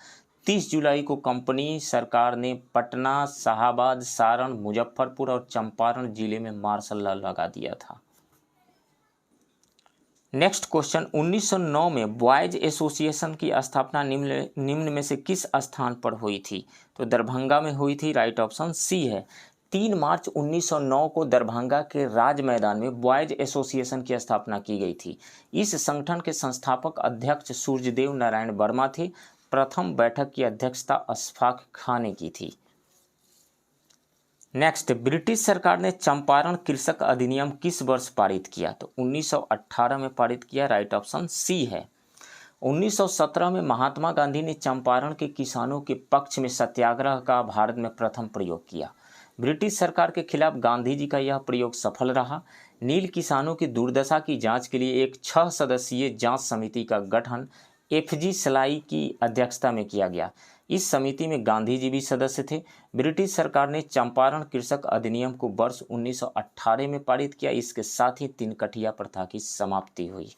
30 जुलाई को कंपनी सरकार ने पटना, शाहाबाद, सारण, मुजफ्फरपुर और चंपारण जिले में मार्शल लॉ लगा दिया था। नेक्स्ट क्वेश्चन, 1909 में बॉयज एसोसिएशन की स्थापना निम्न में से किस स्थान पर हुई थी? तो दरभंगा में हुई थी। राइट ऑप्शन सी है। 3 मार्च 1909 को दरभंगा के राज मैदान में बॉयज एसोसिएशन की स्थापना की गई थी। इस संगठन के संस्थापक अध्यक्ष सूर्यदेव नारायण वर्मा थे। प्रथम बैठक की अध्यक्षता अशफाक खां ने की थी। नेक्स्ट, ब्रिटिश सरकार ने चंपारण कृषक अधिनियम किस वर्ष पारित किया? तो 1918 में पारित किया। राइट ऑप्शन सी है। 1917 में महात्मा गांधी ने चंपारण के किसानों के पक्ष में सत्याग्रह का भारत में प्रथम प्रयोग किया। ब्रिटिश सरकार के खिलाफ गांधी जी का यह प्रयोग सफल रहा। नील किसानों की दुर्दशा की जांच के लिए एक 6 सदस्यीय जांच समिति का गठन एफजी सलाई की अध्यक्षता में किया गया। इस समिति में गांधी जी भी सदस्य थे। ब्रिटिश सरकार ने चंपारण कृषक अधिनियम को वर्ष 1918 में पारित किया। इसके साथ ही तिनकठिया प्रथा की समाप्ति हुई।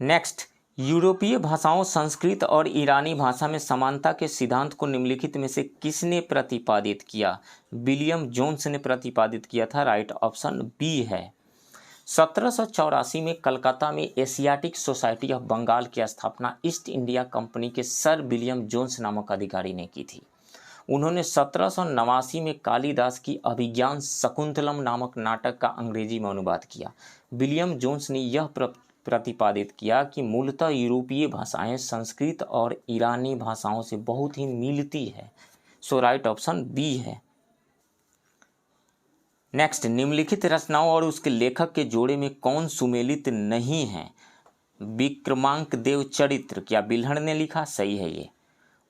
नेक्स्ट, यूरोपीय भाषाओं संस्कृत और ईरानी भाषा में समानता के सिद्धांत को निम्नलिखित में से किसने प्रतिपादित किया? विलियम जोन्स ने प्रतिपादित किया था। राइट ऑप्शन बी है। 1784 में कलकत्ता में एशियाटिक सोसाइटी ऑफ बंगाल की स्थापना ईस्ट इंडिया कंपनी के सर विलियम जोन्स नामक अधिकारी ने की थी। उन्होंने 1789 में कालिदास की अभिज्ञान शकुंतलम नामक नाटक का अंग्रेजी में अनुवाद किया। विलियम जोन्स ने यह प्रतिपादित किया कि मूलतः यूरोपीय भाषाएं संस्कृत और ईरानी भाषाओं से बहुत ही मिलती है। सो राइट ऑप्शन बी है। नेक्स्ट, निम्नलिखित रचनाओं और उसके लेखक के जोड़े में कौन सुमेलित नहीं है? विक्रमांक देव चरित्र क्या बिल्हड़ ने लिखा? सही है ये।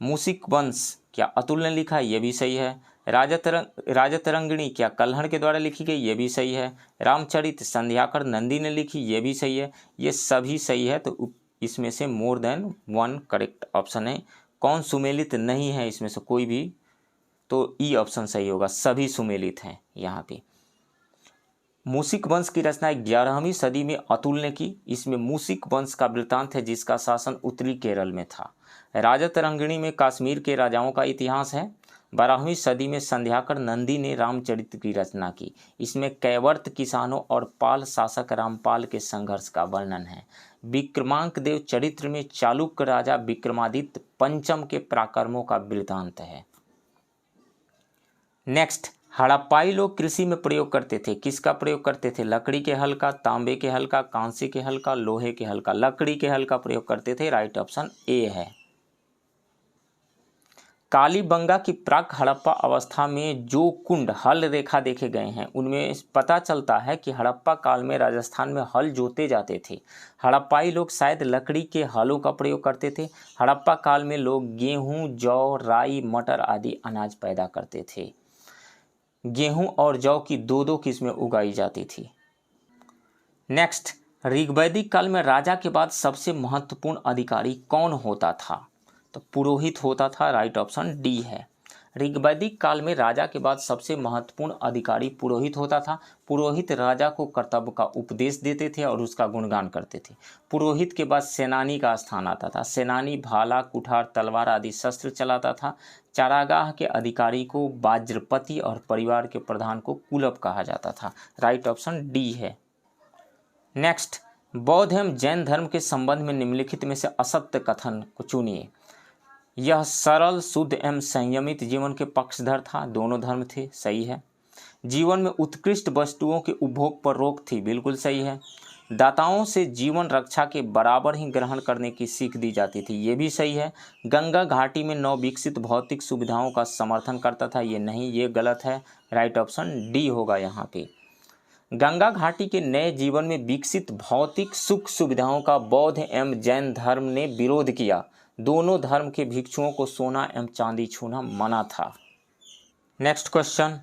मूसिक वंश क्या अतुल ने लिखा? ये भी सही है। राजतरंगिणी क्या कल्हड़ के द्वारा लिखी गई? ये भी सही है। रामचरित संध्याकर नंदी ने लिखी? ये भी सही है। ये सभी सही है। तो इसमें से more than one correct option है। कौन सुमेलित नहीं है इसमें से कोई भी? तो ई ऑप्शन सही होगा। सभी सुमेलित हैं यहाँ पे। मूसिक वंश की रचना 11वीं सदी में अतुल ने की। इसमें मूसिक वंश का वृत्तांत है जिसका शासन उत्तरी केरल में था। राजतरंगिणी में कश्मीर के राजाओं का इतिहास है। 12वीं सदी में संध्याकर नंदी ने रामचरित की रचना की। इसमें कैवर्त किसानों और पाल शासक रामपाल के संघर्ष का वर्णन है। विक्रमांक देव चरित्र में चालुक्य राजा विक्रमादित्य पंचम के पराक्रमों का वृत्तांत है। नेक्स्ट, हड़प्पाई लोग कृषि में प्रयोग करते थे, किसका प्रयोग करते थे? लकड़ी के हल का, तांबे के हल का, कांसे के हल का, लोहे के हल का। लकड़ी के हल का प्रयोग करते थे, राइट ऑप्शन ए है। कालीबंगा की प्राक हड़प्पा अवस्था में जो कुंड हल रेखा देखे गए हैं उनमें पता चलता है कि हड़प्पा काल में राजस्थान में हल जोते जाते थे। हड़प्पाई लोग शायद लकड़ी के हलों का प्रयोग करते थे। हड़प्पा काल में लोग गेहूं, जौ, राई, मटर आदि अनाज पैदा करते थे। गेहूं और जौ की दो दो किस्में उगाई जाती थी। नेक्स्ट, ऋग्वैदिक काल में राजा के बाद सबसे महत्वपूर्ण अधिकारी कौन होता था? तो पुरोहित होता था, राइट ऑप्शन डी है। ऋग्वैदिक काल में राजा के बाद सबसे महत्वपूर्ण अधिकारी पुरोहित होता था। पुरोहित राजा को कर्तव्य का उपदेश देते थे और उसका गुणगान करते थे। पुरोहित के बाद सेनानी का स्थान आता था। सेनानी भाला, कुठार, तलवार आदि शस्त्र चलाता था। चारागाह के अधिकारी को वाज्रपति और परिवार के प्रधान को कुलप कहा जाता था, राइट ऑप्शन डी है। नेक्स्ट, बौद्ध एवं जैन धर्म के संबंध में निम्नलिखित में से असत्य कथन को चुनिए। यह सरल, शुद्ध एवं संयमित जीवन के पक्षधर था। दोनों धर्म थे, सही है। जीवन में उत्कृष्ट वस्तुओं के उपभोग पर रोक थी, बिल्कुल सही है। दाताओं से जीवन रक्षा के बराबर ही ग्रहण करने की सीख दी जाती थी, ये भी सही है। गंगा घाटी में नव विकसित भौतिक सुविधाओं का समर्थन करता था, ये नहीं, ये गलत है, राइट ऑप्शन डी होगा यहाँ पे। गंगा घाटी के नए जीवन में विकसित भौतिक सुख सुविधाओं का बौद्ध एवं जैन धर्म ने विरोध किया। दोनों धर्म के भिक्षुओं को सोना एवं चांदी छूना मना था। नेक्स्ट क्वेश्चन,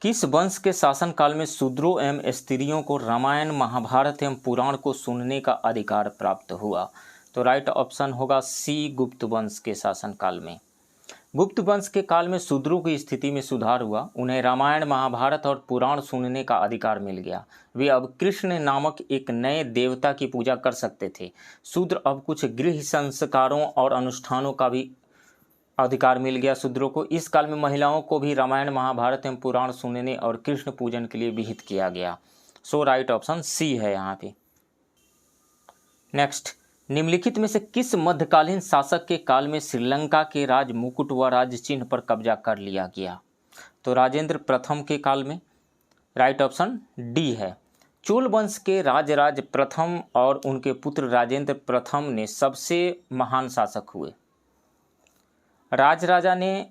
किस वंश के शासनकाल में शूद्रों एवं स्त्रियों को रामायण, महाभारत एवं पुराण को सुनने का अधिकार प्राप्त हुआ? तो राइट ऑप्शन होगा सी, गुप्त वंश के शासनकाल में। गुप्त वंश के काल में शूद्रों की स्थिति में सुधार हुआ। उन्हें रामायण, महाभारत और पुराण सुनने का अधिकार मिल गया। वे अब कृष्ण नामक एक नए देवता की पूजा कर सकते थे। शूद्र अब कुछ गृह संस्कारों और अनुष्ठानों का भी अधिकार मिल गया शूद्रों को। इस काल में महिलाओं को भी रामायण, महाभारत एवं पुराण सुनने और कृष्ण पूजन के लिए विहित किया गया। सो राइट ऑप्शन सी है यहाँ पे। नेक्स्ट, निम्नलिखित में से किस मध्यकालीन शासक के काल में श्रीलंका के राज मुकुट व राज चिन्ह पर कब्जा कर लिया गया? तो राजेंद्र प्रथम के काल में, राइट ऑप्शन डी है। चोल वंश के राजराज प्रथम और उनके पुत्र राजेंद्र प्रथम ने सबसे महान शासक हुए। राजराजा ने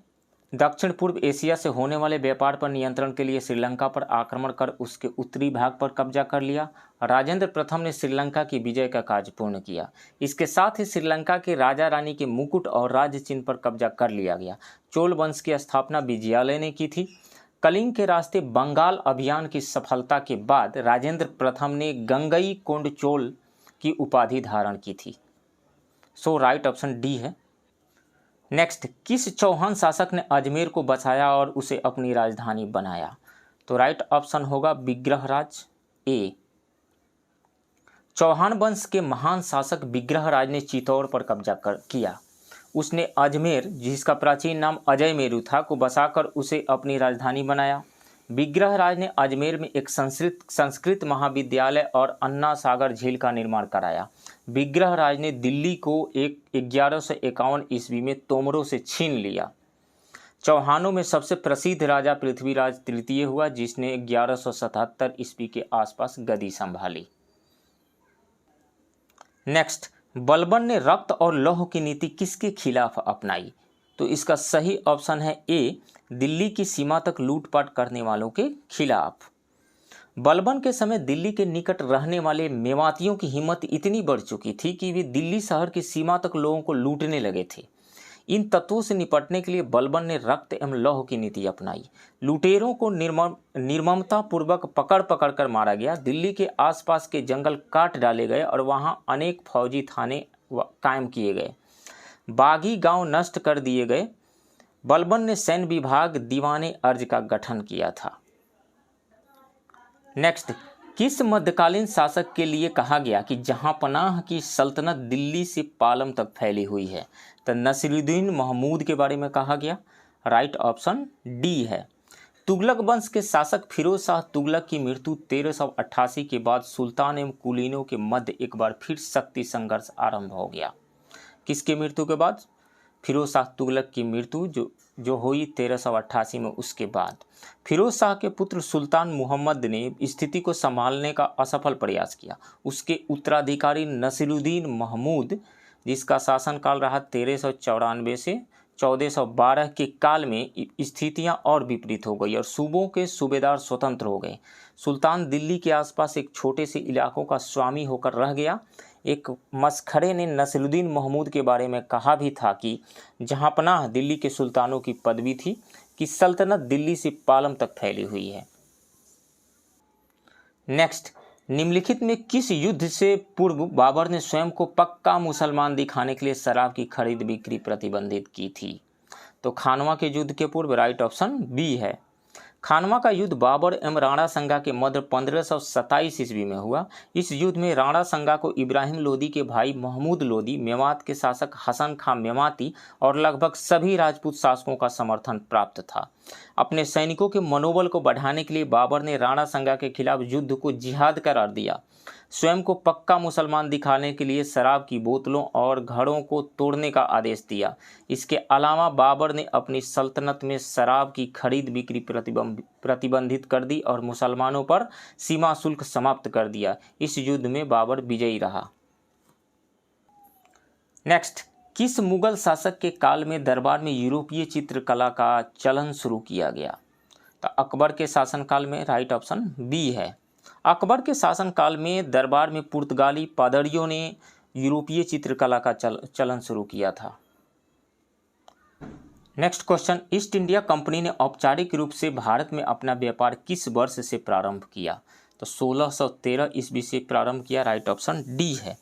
दक्षिण पूर्व एशिया से होने वाले व्यापार पर नियंत्रण के लिए श्रीलंका पर आक्रमण कर उसके उत्तरी भाग पर कब्जा कर लिया। राजेंद्र प्रथम ने श्रीलंका की विजय का कार्य पूर्ण किया। इसके साथ ही श्रीलंका के राजा रानी के मुकुट और राज्य चिन्ह पर कब्जा कर लिया गया। चोल वंश की स्थापना विजयालय ने की थी। कलिंग के रास्ते बंगाल अभियान की सफलता के बाद राजेंद्र प्रथम ने गंगई कोंड चोल की उपाधि धारण की थी। सो राइट ऑप्शन डी है। नेक्स्ट, किस चौहान शासक ने अजमेर को बसाया और उसे अपनी राजधानी बनाया? तो राइट ऑप्शन होगा विग्रहराज ए। चौहान वंश के महान शासक विग्रहराज ने चित्तौड़ पर कब्जा किया। उसने अजमेर, जिसका प्राचीन नाम अजयमेरु था, को बसाकर उसे अपनी राजधानी बनाया। विग्रहराज ने अजमेर में एक संस्कृत महाविद्यालय और अन्ना सागर झील का निर्माण कराया। विग्रहराज ने दिल्ली को 1151 ईस्वी में तोमरों से छीन लिया। चौहानों में सबसे प्रसिद्ध राजा पृथ्वीराज तृतीय हुआ, जिसने 1177 ईस्वी के आसपास गद्दी संभाली। नेक्स्ट, बलबन ने रक्त और लौह की नीति किसके खिलाफ अपनाई? तो इसका सही ऑप्शन है ए, दिल्ली की सीमा तक लूटपाट करने वालों के खिलाफ। बलबन के समय दिल्ली के निकट रहने वाले मेवातियों की हिम्मत इतनी बढ़ चुकी थी कि वे दिल्ली शहर की सीमा तक लोगों को लूटने लगे थे। इन तत्वों से निपटने के लिए बलबन ने रक्त एवं लौह की नीति अपनाई। लुटेरों को निर्ममता पूर्वक पकड़ कर मारा गया। दिल्ली के आसपास के जंगल काट डाले गए और वहां अनेक फौजी थाने कायम किए गए। बागी गांव नष्ट कर दिए गए। बलबन ने सैन्य विभाग दीवाने अर्ज का गठन किया था। नेक्स्ट, किस मध्यकालीन शासक के लिए कहा गया कि जहांपनाह की सल्तनत दिल्ली से पालम तक फैली हुई है? तो नसीरुद्दीन महमूद के बारे में कहा गया। राइट ऑप्शन डी है। तुगलक वंश के शासक फिरोज शाह तुगलक की मृत्यु 1388 के बाद सुल्तान एवं कुलीनों के मध्य एक बार फिर शक्ति संघर्ष आरंभ हो गया। किसके मृत्यु के बाद? फिरोज शाह तुगलक की मृत्यु जो जो हुई 1388 में। उसके बाद फिरोज शाह के पुत्र सुल्तान मुहम्मद ने स्थिति को संभालने का असफल प्रयास किया। उसके उत्तराधिकारी नसीरुद्दीन महमूद, जिसका शासनकाल रहा 1394 से 1412 के काल में, स्थितियां और विपरीत हो गई और सूबों के सूबेदार स्वतंत्र हो गए। सुल्तान दिल्ली के आसपास एक छोटे से इलाकों का स्वामी होकर रह गया। एक मसखरे ने नसीरुद्दीन महमूद के बारे में कहा भी था कि जहांपनाह दिल्ली के सुल्तानों की पदवी थी कि सल्तनत दिल्ली से पालम तक फैली हुई है। नेक्स्ट, निम्नलिखित में किस युद्ध से पूर्व बाबर ने स्वयं को पक्का मुसलमान दिखाने के लिए शराब की खरीद बिक्री प्रतिबंधित की थी? तो खानवा के युद्ध के पूर्व। राइट ऑप्शन बी है। खानवा का युद्ध बाबर एवं राणा संगा के मध्य 1527 ईस्वी में हुआ। इस युद्ध में राणा संगा को इब्राहिम लोदी के भाई महमूद लोदी, मेवात के शासक हसन खां मेवाती और लगभग सभी राजपूत शासकों का समर्थन प्राप्त था। अपने सैनिकों के मनोबल को बढ़ाने के लिए बाबर ने राणा संगा के खिलाफ युद्ध को जिहाद करार दिया। स्वयं को पक्का मुसलमान दिखाने के लिए शराब की बोतलों और घड़ों को तोड़ने का आदेश दिया। इसके अलावा बाबर ने अपनी सल्तनत में शराब की खरीद बिक्री प्रतिबंधित कर दी और मुसलमानों पर सीमा शुल्क समाप्त कर दिया। इस युद्ध में बाबर विजयी रहा। नेक्स्ट, किस मुगल शासक के काल में दरबार में यूरोपीय चित्रकला का चलन शुरू किया गया? तो अकबर के शासनकाल में। राइट ऑप्शन बी है। अकबर के शासनकाल में दरबार में पुर्तगाली पादरियों ने यूरोपीय चित्रकला का चलन शुरू किया था। Next question, east India company ने औपचारिक रूप से भारत में अपना व्यापार किस वर्ष से प्रारंभ किया? तो 1613 ईस्वी से प्रारंभ किया। राइट ऑप्शन डी है।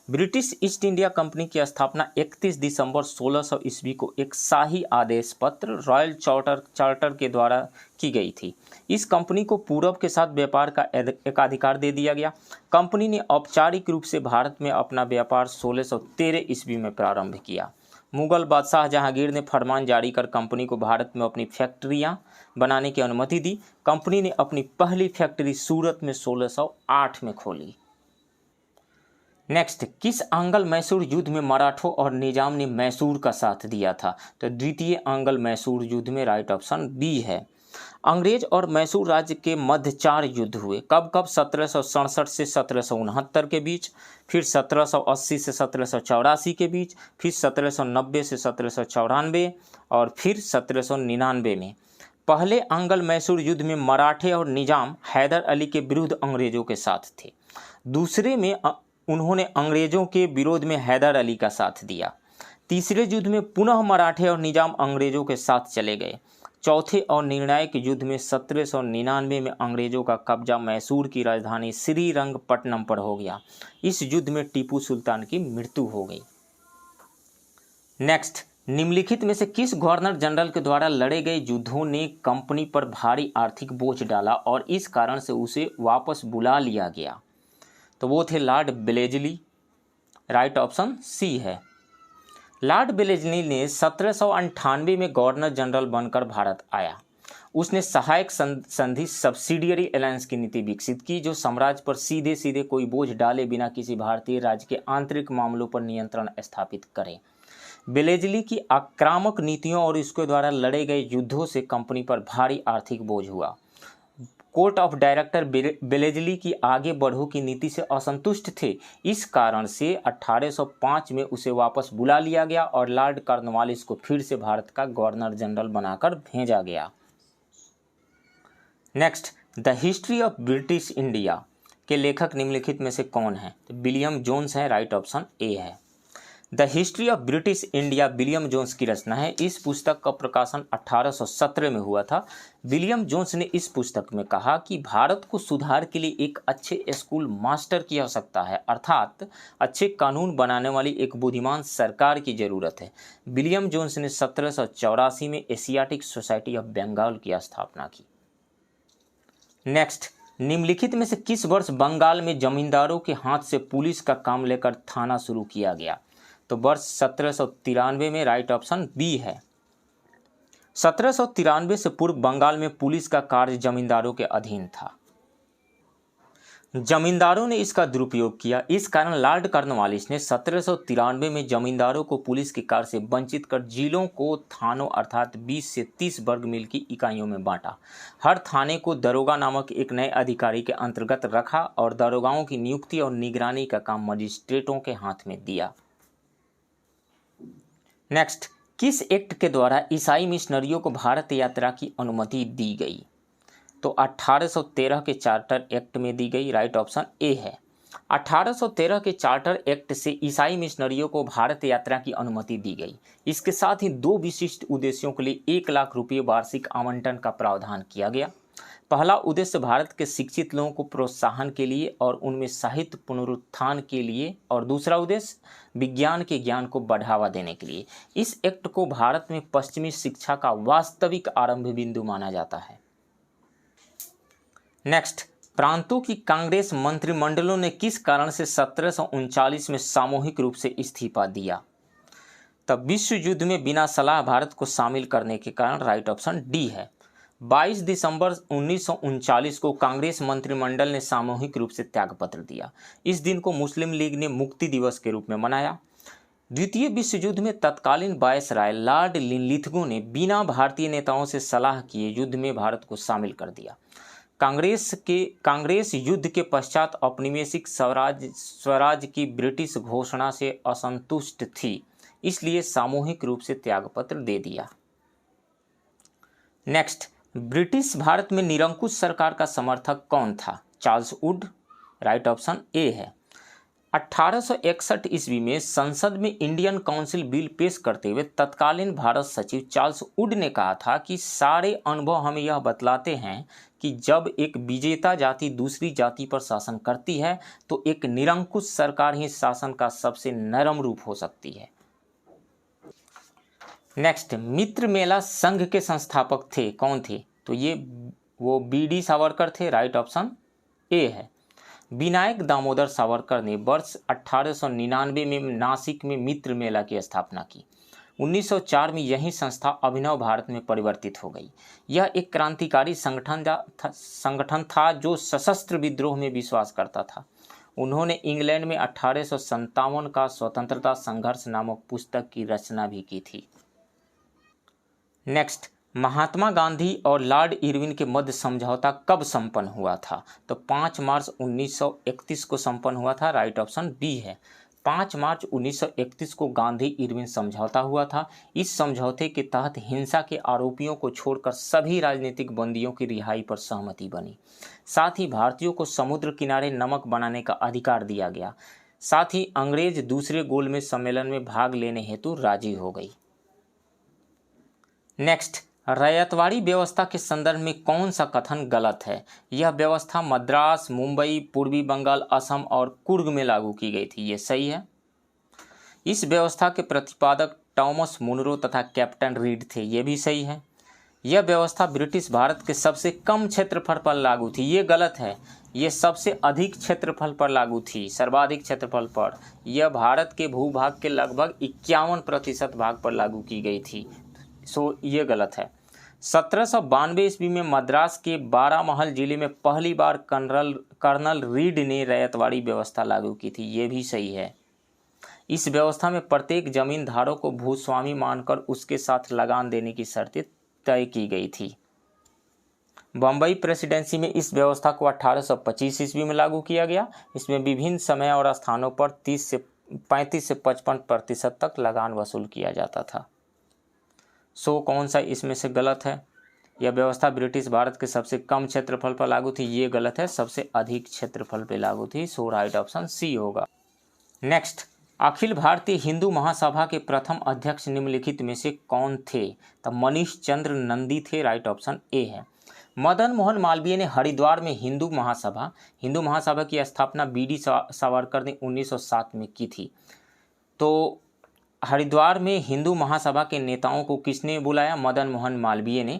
ब्रिटिश ईस्ट इंडिया कंपनी की स्थापना 31 दिसंबर 1600 ईस्वी को एक शाही आदेश पत्र रॉयल चार्टर के द्वारा की गई थी। इस कंपनी को पूरब के साथ व्यापार का एकाधिकार दे दिया गया। कंपनी ने औपचारिक रूप से भारत में अपना व्यापार 1613 ईस्वी में प्रारंभ किया। मुगल बादशाह जहांगीर ने फरमान जारी कर कंपनी को भारत में अपनी फैक्ट्रियां बनाने की अनुमति दी। कंपनी ने अपनी पहली फैक्ट्री सूरत में 1608 में खोली। नेक्स्ट, किस आंग्ल मैसूर युद्ध में मराठों और निजाम ने मैसूर का साथ दिया था? तो द्वितीय आंग्ल मैसूर युद्ध में। राइट ऑप्शन बी है। अंग्रेज और मैसूर राज्य के मध्य 4 युद्ध हुए। कब कब? 1767 से 1769 के बीच, फिर 1780 से 1784 के बीच, फिर 1790 से 1794 और फिर 1799 में। पहले आंग्ल मैसूर युद्ध में मराठे और निजाम हैदर अली के विरुद्ध अंग्रेजों के साथ थे। दूसरे में उन्होंने अंग्रेजों के विरोध में हैदर अली का साथ दिया। तीसरे युद्ध में पुनः मराठे और निजाम अंग्रेजों के साथ चले गए। चौथे और निर्णायक युद्ध में 1799 में अंग्रेजों का कब्जा मैसूर की राजधानी श्रीरंगपट्टनम पर हो गया। इस युद्ध में टीपू सुल्तान की मृत्यु हो गई। नेक्स्ट, निम्नलिखित में से किस गवर्नर जनरल के द्वारा लड़े गए युद्धों ने कंपनी पर भारी आर्थिक बोझ डाला और इस कारण से उसे वापस बुला लिया गया? तो वो थे Lord Wellesley. Right option C है। लॉर्ड वेलेस्ली ने 1798 में गवर्नर जनरल बनकर भारत आया। उसने सहायक संधि सब्सिडियरी अलायंस की नीति विकसित की, जो साम्राज्य पर सीधे सीधे कोई बोझ डाले बिना किसी भारतीय राज्य के आंतरिक मामलों पर नियंत्रण स्थापित करे। वेलेस्ली की आक्रामक नीतियों और इसके द्वारा लड़े गए युद्धों से कंपनी पर भारी आर्थिक बोझ हुआ। कोर्ट ऑफ डायरेक्टर वेलेस्ली की आगे बढ़ो की नीति से असंतुष्ट थे। इस कारण से 1805 में उसे वापस बुला लिया गया और लॉर्ड कॉर्नवालिस को फिर से भारत का गवर्नर जनरल बनाकर भेजा गया। Next, the history of British India के लेखक निम्नलिखित में से कौन है? तो विलियम जोन्स है। राइट ऑप्शन ए है। The history of British India William Jones की रचना है। इस पुस्तक का प्रकाशन 1817 में हुआ था। विलियम जोन्स ने इस पुस्तक में कहा कि भारत को सुधार के लिए एक अच्छे स्कूल मास्टर की आवश्यकता है, अर्थात अच्छे कानून बनाने वाली एक बुद्धिमान सरकार की जरूरत है। विलियम जोन्स ने 1784 में एशियाटिक सोसाइटी ऑफ बंगाल की स्थापना की। नेक्स्ट, निम्नलिखित में से किस वर्ष बंगाल में जमींदारों के हाथ से पुलिस का काम लेकर थाना शुरू किया गया? तो वर्ष 1793 में। राइट ऑप्शन बी है। 1793 से पूर्व बंगाल में पुलिस का कार्य जमींदारों के अधीन था। जमींदारों ने इसका दुरुपयोग किया। इस कारण लॉर्ड कॉर्नवालिस ने 1793 में जमींदारों को पुलिस की कार से वंचित कर जिलों को थानों अर्थात 20 से 30 वर्ग मील की इकाइयों में बांटा। हर थाने को दरोगा नामक एक नए अधिकारी के अंतर्गत रखा और दरोगाओं की नियुक्ति और निगरानी का काम मजिस्ट्रेटों के हाथ में दिया। नेक्स्ट, किस एक्ट के द्वारा ईसाई मिशनरियों को भारत यात्रा की अनुमति दी गई? तो 1813 के चार्टर एक्ट में दी गई। राइट ऑप्शन ए है। 1813 के चार्टर एक्ट से ईसाई मिशनरियों को भारत यात्रा की अनुमति दी गई। इसके साथ ही 2 विशिष्ट उद्देश्यों के लिए 1 लाख रुपये वार्षिक आवंटन का प्रावधान किया गया। पहला उद्देश्य भारत के शिक्षित लोगों को प्रोत्साहन के लिए और उनमें साहित्य पुनरुत्थान के लिए, और दूसरा उद्देश्य विज्ञान के ज्ञान को बढ़ावा देने के लिए। इस एक्ट को भारत में पश्चिमी शिक्षा का वास्तविक आरंभ बिंदु माना जाता है। नेक्स्ट, प्रांतों की कांग्रेस मंत्रिमंडलों ने किस कारण से 1739 में सामूहिक रूप से इस्तीफा दिया? तब विश्व युद्ध में बिना सलाह भारत को शामिल करने के कारण। राइट ऑप्शन डी है। 22 दिसंबर 1939 को कांग्रेस मंत्रिमंडल ने सामूहिक रूप से त्यागपत्र दिया। इस दिन को मुस्लिम लीग ने मुक्ति दिवस के रूप में मनाया। द्वितीय विश्व युद्ध में तत्कालीन वायसराय लॉर्ड लिनलिथगो ने बिना भारतीय नेताओं से सलाह किए युद्ध में भारत को शामिल कर दिया। कांग्रेस युद्ध के पश्चात औपनिवेशिक स्वराज की ब्रिटिश घोषणा से असंतुष्ट थी, इसलिए सामूहिक रूप से त्यागपत्र दे दिया। नेक्स्ट, ब्रिटिश भारत में निरंकुश सरकार का समर्थक कौन था? Charles Wood. Right option A है। 1861 ईस्वी में संसद में इंडियन काउंसिल बिल पेश करते हुए तत्कालीन भारत सचिव चार्ल्स वुड ने कहा था कि सारे अनुभव हमें यह बतलाते हैं कि जब एक विजेता जाति दूसरी जाति पर शासन करती है तो एक निरंकुश सरकार ही शासन का सबसे नरम रूप हो सकती है। नेक्स्ट, मित्र मेला संघ के संस्थापक थे, कौन थे? तो ये वो बी.डी. सावरकर थे। राइट ऑप्शन ए है। विनायक दामोदर सावरकर ने वर्ष 1899 में नासिक में मित्र मेला की स्थापना की। 1904 में यही संस्था अभिनव भारत में परिवर्तित हो गई। यह एक क्रांतिकारी संगठन था जो सशस्त्र विद्रोह में विश्वास करता था। उन्होंने इंग्लैंड में 1857 का स्वतंत्रता संघर्ष नामक पुस्तक की रचना भी की थी। नेक्स्ट, महात्मा गांधी और लॉर्ड इरविन के मध्य समझौता कब संपन्न हुआ था? तो 5 मार्च 1931 को संपन्न हुआ था। राइट ऑप्शन बी है। 5 मार्च 1931 को गांधी इरविन समझौता हुआ था। इस समझौते के तहत हिंसा के आरोपियों को छोड़कर सभी राजनीतिक बंदियों की रिहाई पर सहमति बनी। साथ ही भारतीयों को समुद्र किनारे नमक बनाने का अधिकार दिया गया। साथ ही अंग्रेज दूसरे गोलमेज सम्मेलन में भाग लेने हेतु राजी हो गई। नेक्स्ट, रैयतवाड़ी व्यवस्था के संदर्भ में कौन सा कथन गलत है? यह व्यवस्था मद्रास, मुंबई, पूर्वी बंगाल, असम और कुर्ग में लागू की गई थी। ये सही है। इस व्यवस्था के प्रतिपादक टॉमस मुनरो तथा कैप्टन रीड थे। ये भी सही है। यह व्यवस्था ब्रिटिश भारत के सबसे कम क्षेत्रफल पर लागू थी। ये गलत है। ये सबसे अधिक क्षेत्रफल पर लागू थी, सर्वाधिक क्षेत्रफल पर। यह भारत के भूभाग के लगभग 51% भाग पर लागू की गई थी। सो ये गलत है। 1792 ईस्वी में मद्रास के बारामहल जिले में पहली बार कर्नल रीड ने रैयतवाड़ी व्यवस्था लागू की थी। ये भी सही है। इस व्यवस्था में प्रत्येक जमींदारों को भूस्वामी मानकर उसके साथ लगान देने की शर्तें तय की गई थी। बम्बई प्रेसिडेंसी में इस व्यवस्था को 1825 ईस्वी में लागू किया गया। इसमें विभिन्न समय और स्थानों पर 35 से 55% तक लगान वसूल किया जाता था। सो कौन सा इसमें से गलत है? यह व्यवस्था ब्रिटिश भारत के सबसे कम क्षेत्रफल पर लागू थी। ये गलत है। सबसे अधिक क्षेत्रफल पर लागू थी। सो राइट ऑप्शन सी होगा। नेक्स्ट, अखिल भारतीय हिंदू महासभा के प्रथम अध्यक्ष निम्नलिखित में से कौन थे? तब मनीष चंद्र नंदी थे। राइट ऑप्शन ए है। मदन मोहन मालवीय ने हरिद्वार में हिंदू महासभा की स्थापना बी.डी. सावरकर ने 1907 में की थी। तो हरिद्वार में हिंदू महासभा के नेताओं को किसने बुलाया? मदन मोहन मालवीय ने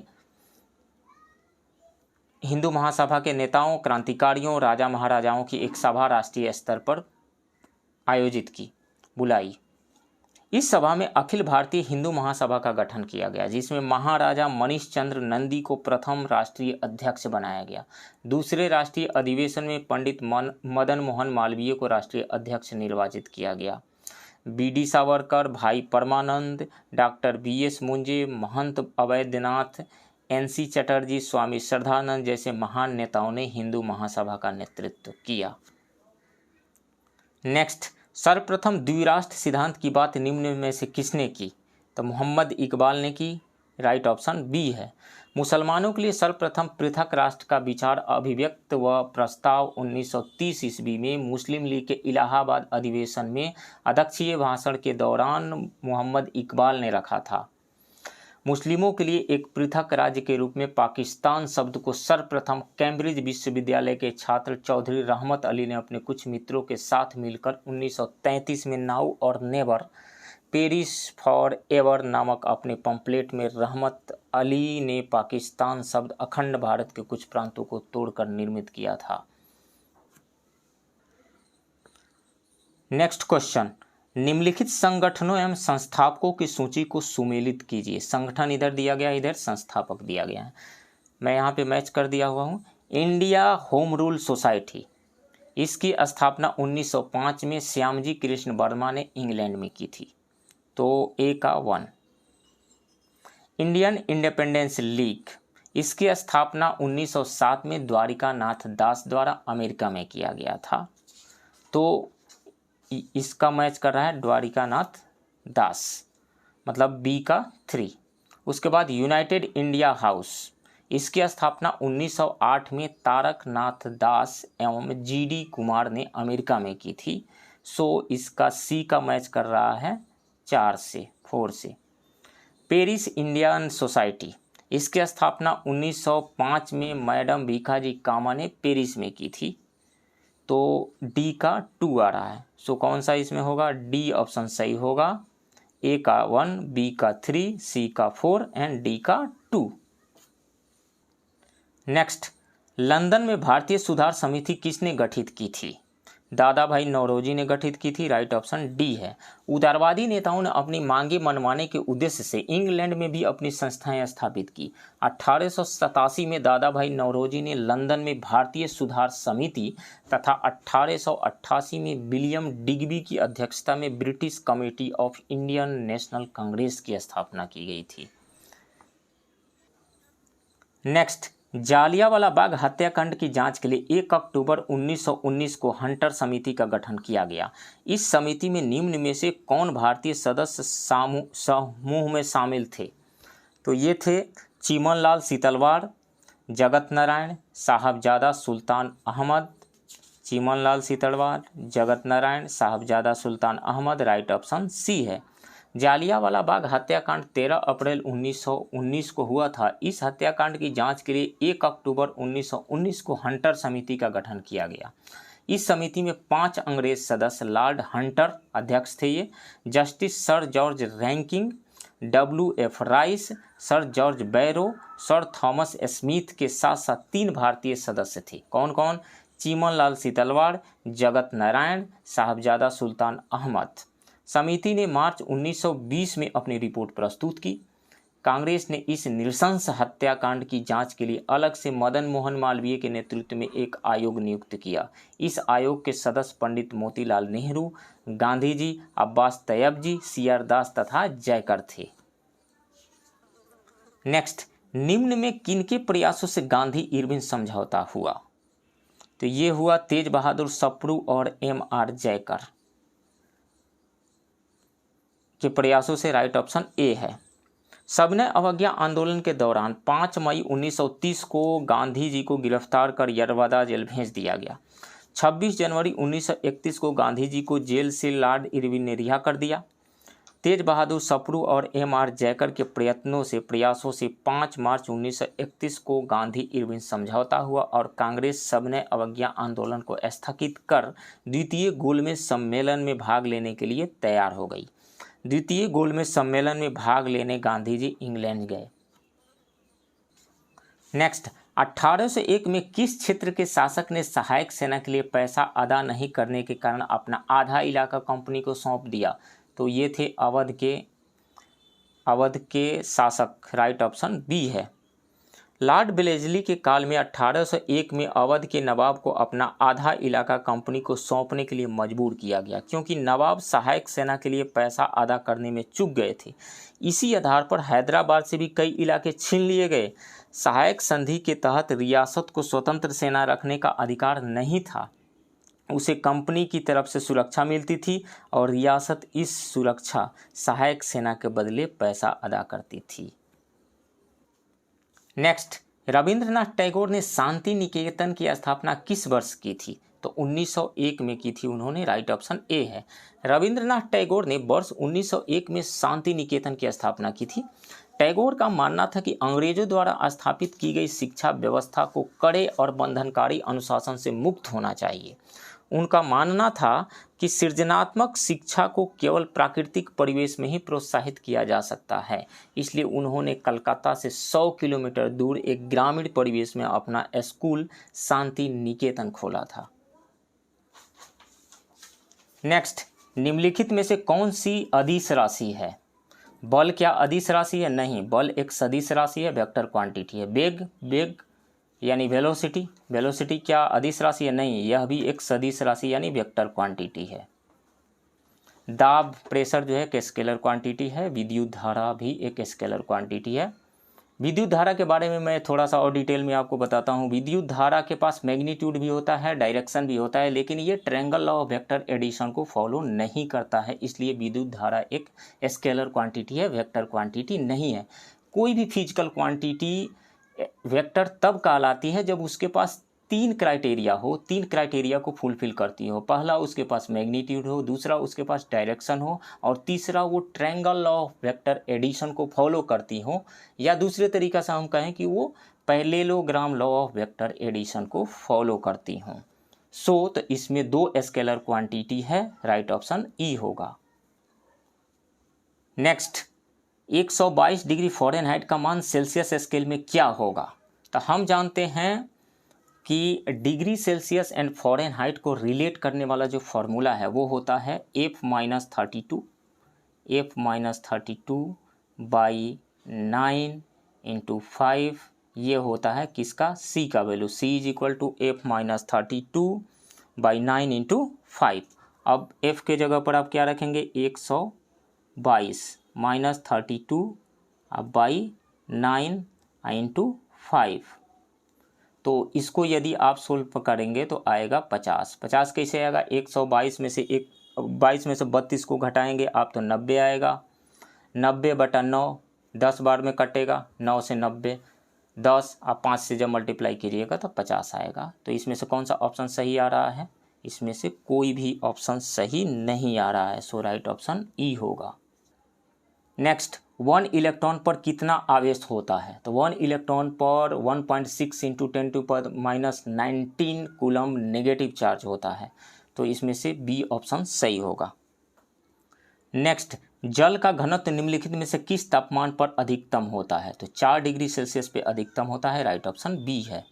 हिंदू महासभा के नेताओं, क्रांतिकारियों, राजा महाराजाओं की एक सभा राष्ट्रीय स्तर पर आयोजित की, बुलाई। इस सभा में अखिल भारतीय हिंदू महासभा का गठन किया गया, जिसमें महाराजा मनीष चंद्र नंदी को प्रथम राष्ट्रीय अध्यक्ष बनाया गया। दूसरे राष्ट्रीय अधिवेशन में पंडित मदन मोहन मालवीय को राष्ट्रीय अध्यक्ष निर्वाचित किया गया। बी.डी. सावरकर, भाई परमानंद, डॉक्टर बी.एस. मुंजे, महंत अवैधनाथ, एन.सी. चटर्जी, स्वामी श्रद्धानंद जैसे महान नेताओं ने हिंदू महासभा का नेतृत्व किया। नेक्स्ट, सर्वप्रथम द्विराष्ट्र सिद्धांत की बात निम्न में से किसने की? तो मोहम्मद इकबाल ने की। राइट ऑप्शन बी है। मुसलमानों के लिए सर्वप्रथम पृथक राष्ट्र का विचार अभिव्यक्त व प्रस्ताव 1930 ईस्वी में मुस्लिम लीग के इलाहाबाद अधिवेशन में अध्यक्षीय भाषण के दौरान मोहम्मद इकबाल ने रखा था। मुस्लिमों के लिए एक पृथक राज्य के रूप में पाकिस्तान शब्द को सर्वप्रथम कैम्ब्रिज विश्वविद्यालय के छात्र चौधरी रहमत अली ने अपने कुछ मित्रों के साथ मिलकर 1933 में नाउ और नेवर पेरिस फॉर एवर नामक अपने पंपलेट में रहमत अली ने पाकिस्तान शब्द अखंड भारत के कुछ प्रांतों को तोड़कर निर्मित किया था। नेक्स्ट क्वेश्चन, निम्नलिखित संगठनों एवं संस्थापकों की सूची को सुमेलित कीजिए। संगठन इधर दिया गया, इधर संस्थापक दिया गया है। मैं यहाँ पे मैच कर दिया हुआ हूँ। इंडिया होम रूल सोसाइटी, इसकी स्थापना 1905 में श्यामजी कृष्ण वर्मा ने इंग्लैंड में की थी, तो ए का 1। इंडियन इंडिपेंडेंस लीग, इसकी स्थापना 1907 में द्वारिका नाथ दास द्वारा अमेरिका में किया गया था, तो इसका मैच कर रहा है द्वारिका नाथ दास, मतलब बी का 3। उसके बाद यूनाइटेड इंडिया हाउस, इसकी स्थापना 1908 में तारक नाथ दास एवं जी.डी. कुमार ने अमेरिका में की थी, सो इसका सी का मैच कर रहा है 4 से 4 से। पेरिस इंडियन सोसाइटी, इसकी स्थापना 1905 में मैडम भीखाजी कामा ने पेरिस में की थी, तो डी का 2 आ रहा है, सो कौन सा इसमें होगा? डी ऑप्शन सही होगा। ए का 1, बी का 3, सी का 4 एंड डी का 2। नेक्स्ट, लंदन में भारतीय सुधार समिति किसने गठित की थी? दादा भाई नौरोजी ने गठित की थी। राइट ऑप्शन डी है। उदारवादी नेताओं ने अपनी मांगे मनवाने के उद्देश्य से इंग्लैंड में भी अपनी संस्थाएं स्थापित की। 1887 में दादा भाई नौरोजी ने लंदन में भारतीय सुधार समिति तथा 1888 में विलियम डिग्बी की अध्यक्षता में British committee of Indian national Congress की स्थापना की गई थी। नेक्स्ट, जालियांवाला बाग हत्याकांड की जांच के लिए 1 अक्टूबर 1919 को हंटर समिति का गठन किया गया। इस समिति में निम्न में से कौन भारतीय सदस्य समूह में शामिल थे? तो ये थे चीमनलाल सीतलवाड़, जगत नारायण, साहबजादा सुल्तान अहमद। चीमनलाल सीतलवाड़, जगत नारायण, साहबजादा सुल्तान अहमद। राइट ऑप्शन सी है। जालियांवाला बाग हत्याकांड 13 अप्रैल 1919 को हुआ था। इस हत्याकांड की जांच के लिए 1 अक्टूबर 1919 को हंटर समिति का गठन किया गया। इस समिति में 5 अंग्रेज सदस्य, लॉर्ड हंटर अध्यक्ष थे। ये justice sir George Rankin, W.F. Rice, sir George Barrow, sir Thomas Smith के साथ साथ 3 भारतीय सदस्य थे। कौन कौन? चीमनलाल सीतलवाड़, जगत नारायण, साहबजादा सुल्तान अहमद। समिति ने मार्च 1920 में अपनी रिपोर्ट प्रस्तुत की। कांग्रेस ने इस नृशंस हत्याकांड की जांच के लिए अलग से मदन मोहन मालवीय के नेतृत्व में एक आयोग नियुक्त किया। इस आयोग के सदस्य पंडित मोतीलाल नेहरू, गांधी जी, अब्बास तैयब जी, सी.आर. दास तथा जयकर थे। नेक्स्ट, निम्न में किनके प्रयासों से गांधी इरविन समझौता हुआ? तो ये हुआ तेज बहादुर सप्रू और M.R. जयकर के प्रयासों से। राइट ऑप्शन ए है। सविनय अवज्ञा आंदोलन के दौरान 5 मई 1930 को गांधी जी को गिरफ्तार कर यरवदा जेल भेज दिया गया। 26 जनवरी 1931 को गांधी जी को जेल से लॉर्ड इरविन ने रिहा कर दिया। तेज बहादुर सप्रू और M.R. जयकर के प्रयासों से 5 मार्च 1931 को गांधी इरविन समझौता हुआ और कांग्रेस सविनय अवज्ञा आंदोलन को स्थगित कर द्वितीय गोलमेज सम्मेलन में भाग लेने के लिए तैयार हो गई। द्वितीय गोलमेज सम्मेलन में भाग लेने गांधी जी इंग्लैंड गए। नेक्स्ट, 1801 में किस क्षेत्र के शासक ने सहायक सेना के लिए पैसा अदा नहीं करने के कारण अपना आधा इलाका कंपनी को सौंप दिया? तो ये थे अवध के शासक, राइट ऑप्शन बी है। लॉर्ड वेलेस्ली के काल में 1801 में अवध के नवाब को अपना आधा इलाका कंपनी को सौंपने के लिए मजबूर किया गया, क्योंकि नवाब सहायक सेना के लिए पैसा अदा करने में चूक गए थे। इसी आधार पर हैदराबाद से भी कई इलाके छीन लिए गए। सहायक संधि के तहत रियासत को स्वतंत्र सेना रखने का अधिकार नहीं था, उसे कंपनी की तरफ से सुरक्षा मिलती थी और रियासत इस सुरक्षा सहायक सेना के बदले पैसा अदा करती थी। नेक्स्ट, रविंद्रनाथ टैगोर ने शांति निकेतन की स्थापना किस वर्ष की थी? तो 1901 में की थी उन्होंने, राइट ऑप्शन ए है। रविंद्रनाथ टैगोर ने वर्ष 1901 में शांति निकेतन की स्थापना की थी। टैगोर का मानना था कि अंग्रेजों द्वारा स्थापित की गई शिक्षा व्यवस्था को कड़े और बंधनकारी अनुशासन से मुक्त होना चाहिए। उनका मानना था कि सृजनात्मक शिक्षा को केवल प्राकृतिक परिवेश में ही प्रोत्साहित किया जा सकता है, इसलिए उन्होंने कलकत्ता से 100 किलोमीटर दूर एक ग्रामीण परिवेश में अपना स्कूल शांति निकेतन खोला था। नेक्स्ट, निम्नलिखित में से कौन सी अदिश राशि है? बल क्या अदिश राशि है? नहीं, बल एक सदिश राशि है, वेक्टर क्वांटिटी है। वेग यानी वेलोसिटी क्या अदिश राशि है? नहीं, यह भी एक सदिश राशि यानी वेक्टर क्वांटिटी है। दाब, प्रेशर जो है एक स्केलर क्वांटिटी है। विद्युत धारा भी एक स्केलर क्वांटिटी है। विद्युत धारा के बारे में मैं थोड़ा सा और डिटेल में आपको बताता हूँ। विद्युत धारा के पास मैग्नीट्यूड भी होता है, डायरेक्शन भी होता है, लेकिन ये triangle law of vector addition को फॉलो नहीं करता है, इसलिए विद्युत धारा एक स्केलर क्वांटिटी है, वेक्टर क्वांटिटी नहीं है। कोई भी फिजिकल क्वांटिटी वेक्टर तब कहलाती है जब उसके पास तीन क्राइटेरिया को फुलफिल करती हो। पहला, उसके पास मैग्नीट्यूड हो, दूसरा उसके पास डायरेक्शन हो, और तीसरा वो triangle law of vector addition को फॉलो करती हो, या दूसरे तरीका से हम कहें कि वो parallelogram law of vector addition को फॉलो करती हों। तो इसमें दो स्केलर क्वांटिटी है, राइट ऑप्शन ई होगा। नेक्स्ट, 122 डिग्री फ़ारेनहाइट का मान सेल्सियस स्केल में क्या होगा? तो हम जानते हैं कि डिग्री सेल्सियस एंड फ़ारेनहाइट को रिलेट करने वाला जो फार्मूला है वो होता है F-32 बाई 9 × 5। ये होता है किसका? C का value. C is equal to F-32 by 9 × 5। अब F के जगह पर आप क्या रखेंगे? 122 -32 बाई 9 × 5। तो इसको यदि आप सोल्व करेंगे तो आएगा 50। 50 कैसे आएगा? 122 में से 22 में से 32 को घटाएंगे आप तो 90 आएगा। 90/9 10 बार में कटेगा, 9 से 90, 10 आप 5 से जब मल्टीप्लाई कीजिएगा तो 50 आएगा। तो इसमें से कौन सा ऑप्शन सही आ रहा है? इसमें से कोई भी ऑप्शन सही नहीं आ रहा है, सो राइट ऑप्शन ई होगा। नेक्स्ट, 1 इलेक्ट्रॉन पर कितना आवेश होता है? तो 1 इलेक्ट्रॉन पर 1.6 × 10⁻⁹ कूलम नेगेटिव चार्ज होता है, तो इसमें से बी ऑप्शन सही होगा। नेक्स्ट, जल का घनत्व निम्नलिखित में से किस तापमान पर अधिकतम होता है? तो 4 डिग्री सेल्सियस पे अधिकतम होता है, राइट ऑप्शन बी है।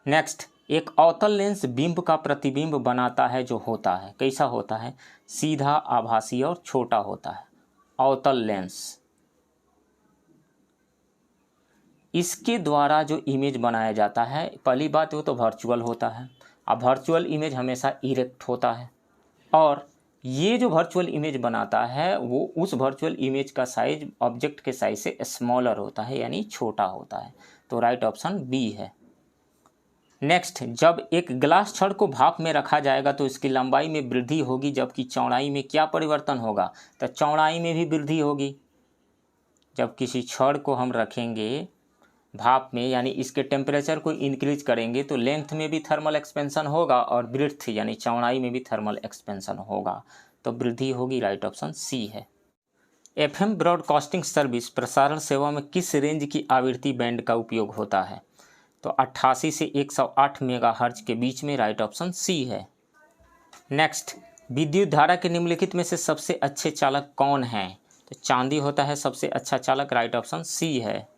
नेक्स्ट, एक अवतल लेंस बिंब का प्रतिबिंब बनाता है जो होता है, कैसा होता है? सीधा, आभासी और छोटा होता है। अवतल लेंस, इसके द्वारा जो इमेज बनाया जाता है, पहली बात वो तो वर्चुअल होता है। अब वर्चुअल इमेज हमेशा इरेक्ट होता है, और ये जो वर्चुअल इमेज बनाता है वो उस वर्चुअल इमेज का साइज ऑब्जेक्ट के साइज से स्मॉलर होता है, यानी छोटा होता है, तो राइट ऑप्शन बी है। नेक्स्ट, जब एक ग्लास छड़ को भाप में रखा जाएगा तो इसकी लंबाई में वृद्धि होगी, जबकि चौड़ाई में क्या परिवर्तन होगा? तो चौड़ाई में भी वृद्धि होगी। जब किसी छड़ को हम रखेंगे भाप में, यानी इसके टेम्परेचर को इंक्रीज करेंगे, तो लेंथ में भी थर्मल एक्सपेंशन होगा और ब्रेड्थ यानी चौड़ाई में भी थर्मल एक्सपेंशन होगा, तो वृद्धि होगी, राइट ऑप्शन सी है। FM ब्रॉडकास्टिंग सर्विस प्रसारण सेवा में किस रेंज की आवृत्ति बैंड का उपयोग होता है? तो 88 से 108 मेगाहर्ट्ज के बीच में, राइट ऑप्शन सी है। नेक्स्ट, विद्युत धारा के निम्नलिखित में से सबसे अच्छे चालक कौन हैं? तो चांदी होता है सबसे अच्छा चालक, राइट ऑप्शन सी है।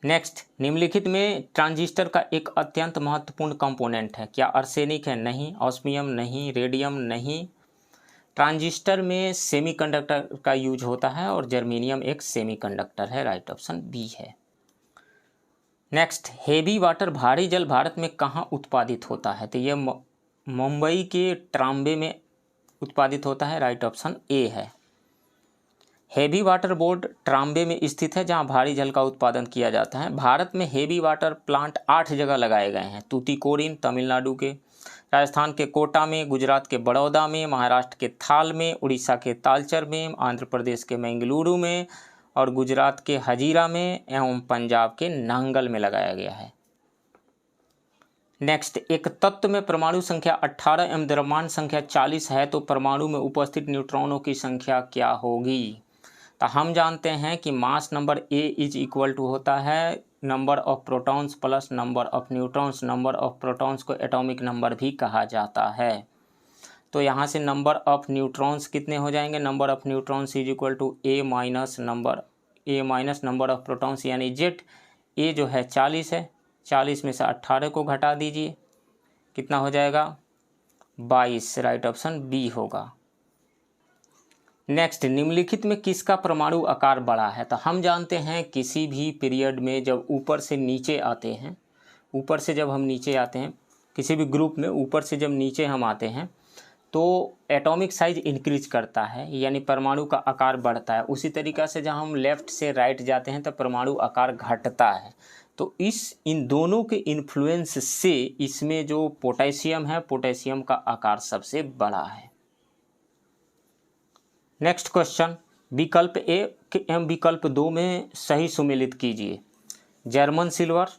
नेक्स्ट, निम्नलिखित में ट्रांजिस्टर का एक अत्यंत महत्वपूर्ण कंपोनेंट है, क्या आर्सेनिक है? नहीं। ऑस्मियम नहीं। रेडियम नहीं। ट्रांजिस्टर में सेमीकंडक्टर का यूज होता है और जर्मेनियम एक सेमीकंडक्टर है, राइट ऑप्शन बी है। नेक्स्ट, हेवी वाटर भारी जल भारत में कहाँ उत्पादित होता है? तो ये मुंबई के ट्राम्बे में उत्पादित होता है, राइट ऑप्शन ए है। हेवी वाटर बोर्ड ट्राम्बे में स्थित है जहां भारी जल का उत्पादन किया जाता है। भारत में हेवी वाटर प्लांट 8 जगह लगाए गए हैं। तूतीकोरिन तमिलनाडु के, राजस्थान के कोटा में, गुजरात के बड़ौदा में, महाराष्ट्र के थाल में, उड़ीसा के तालचर में, आंध्र प्रदेश के मंगलुरु में और गुजरात के हजीरा में एवं पंजाब के नांगल में लगाया गया है। नेक्स्ट, एक तत्व में परमाणु संख्या 18 एवं द्रव्यमान संख्या 40 है तो परमाणु में उपस्थित न्यूट्रॉनों की संख्या क्या होगी? तो हम जानते हैं कि mass number A is equal to होता है number of protons plus number of neutrons. Number of protons को एटॉमिक नंबर भी कहा जाता है। तो यहाँ से नंबर ऑफ न्यूट्रॉन्स कितने हो जाएंगे? Number of neutrons is equal to A minus number of protons यानी जेड। ए जो है 40 है, 40 में से 18 को घटा दीजिए, कितना हो जाएगा? 22, राइट ऑप्शन बी होगा। नेक्स्ट, निम्नलिखित में किसका परमाणु आकार बड़ा है? तो हम जानते हैं किसी भी पीरियड में जब ऊपर से नीचे आते हैं, ऊपर से जब हम नीचे आते हैं किसी भी ग्रुप में, ऊपर से जब नीचे हम आते हैं तो एटॉमिक साइज इंक्रीज करता है, यानी परमाणु का आकार बढ़ता है। उसी तरीक़ा से जब हम लेफ़्ट से राइट जाते हैं तो परमाणु आकार घटता है। तो इन दोनों के इन्फ्लुएंस से इसमें जो पोटेशियम है, पोटेशियम का आकार सबसे बड़ा है। नेक्स्ट क्वेश्चन, विकल्प ए एवं विकल्प 2 में सही सुमेलित कीजिए। German silver,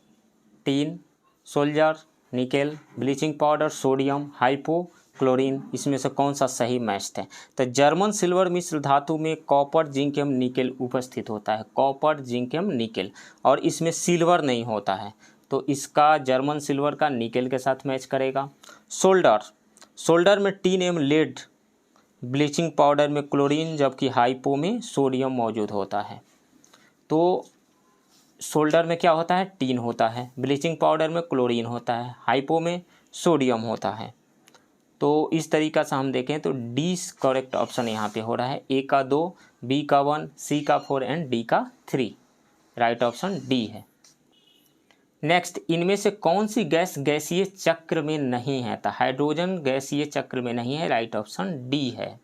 tin, solder, nickel, bleaching powder, sodium, hypochlorine, इसमें से कौन सा सही मैच्ड है? तो जर्मन सिल्वर मिश्र धातु में कॉपर, जिंक एवं निकेल उपस्थित होता है। कॉपर, जिंक एवं निकेल, और इसमें सिल्वर नहीं होता है, तो इसका जर्मन सिल्वर का निकेल के साथ मैच करेगा। सोल्डर में टीन एवं लेड, ब्लीचिंग पाउडर में क्लोरीन, जबकि हाइपो में सोडियम मौजूद होता है। तो सोल्डर में क्या होता है? टीन होता है, ब्लीचिंग पाउडर में क्लोरीन होता है, हाइपो में सोडियम होता है। तो इस तरीक़ा से हम देखें तो डी करेक्ट ऑप्शन यहाँ पे हो रहा है। ए का 2, बी का 1, सी का 4 एंड डी का 3, राइट ऑप्शन डी है। नेक्स्ट, इनमें से कौन सी गैस गैसीय चक्र में नहीं है? तो हाइड्रोजन गैसीय चक्र में नहीं है, राइट ऑप्शन डी है।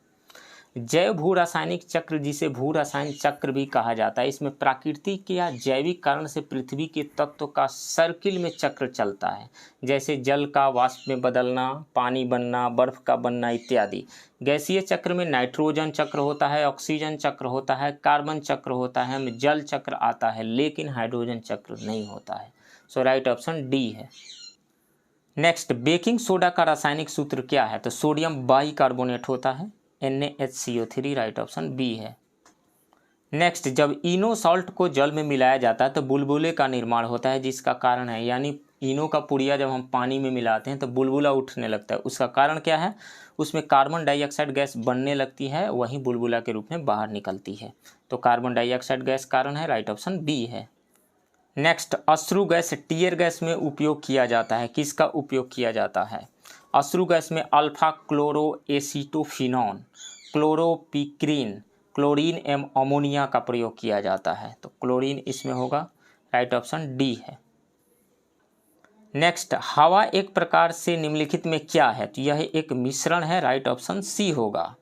जैव भू रासायनिक चक्र, जिसे भू रसायन चक्र भी कहा जाता है, इसमें प्राकृतिक या जैविक कारण से पृथ्वी के तत्व का सर्किल में चक्र चलता है, जैसे जल का वाष्प में बदलना, पानी बनना, बर्फ का बनना इत्यादि। गैसीय चक्र में नाइट्रोजन चक्र होता है, ऑक्सीजन चक्र होता है, कार्बन चक्र होता है, जल चक्र आता है, लेकिन हाइड्रोजन चक्र नहीं होता है। सो राइट ऑप्शन डी है। नेक्स्ट, बेकिंग सोडा का रासायनिक सूत्र क्या है? तो सोडियम बाइकार्बोनेट होता है, NaHCO3, राइट ऑप्शन बी है। नेक्स्ट, जब इनो सॉल्ट को जल में मिलाया जाता है तो बुलबुले का निर्माण होता है, जिसका कारण है, यानी इनो का पुड़िया जब हम पानी में मिलाते हैं तो बुलबुला उठने लगता है, उसका कारण क्या है? उसमें कार्बन डाइऑक्साइड गैस बनने लगती है, वही बुलबुला के रूप में बाहर निकलती है। तो कार्बन डाइऑक्साइड गैस कारण है, राइट ऑप्शन बी है। नेक्स्ट, अश्रु गैस टीयर गैस में उपयोग किया जाता है, किसका उपयोग किया जाता है? अश्रु गैस में अल्फा क्लोरो एसीटोफिनॉन, क्लोरोपिक्रीन, क्लोरीन एवं अमोनिया का प्रयोग किया जाता है। तो क्लोरीन इसमें होगा, राइट ऑप्शन डी है। नेक्स्ट, हवा एक प्रकार से निम्नलिखित में क्या है? तो यह एक मिश्रण है, राइट ऑप्शन सी होगा।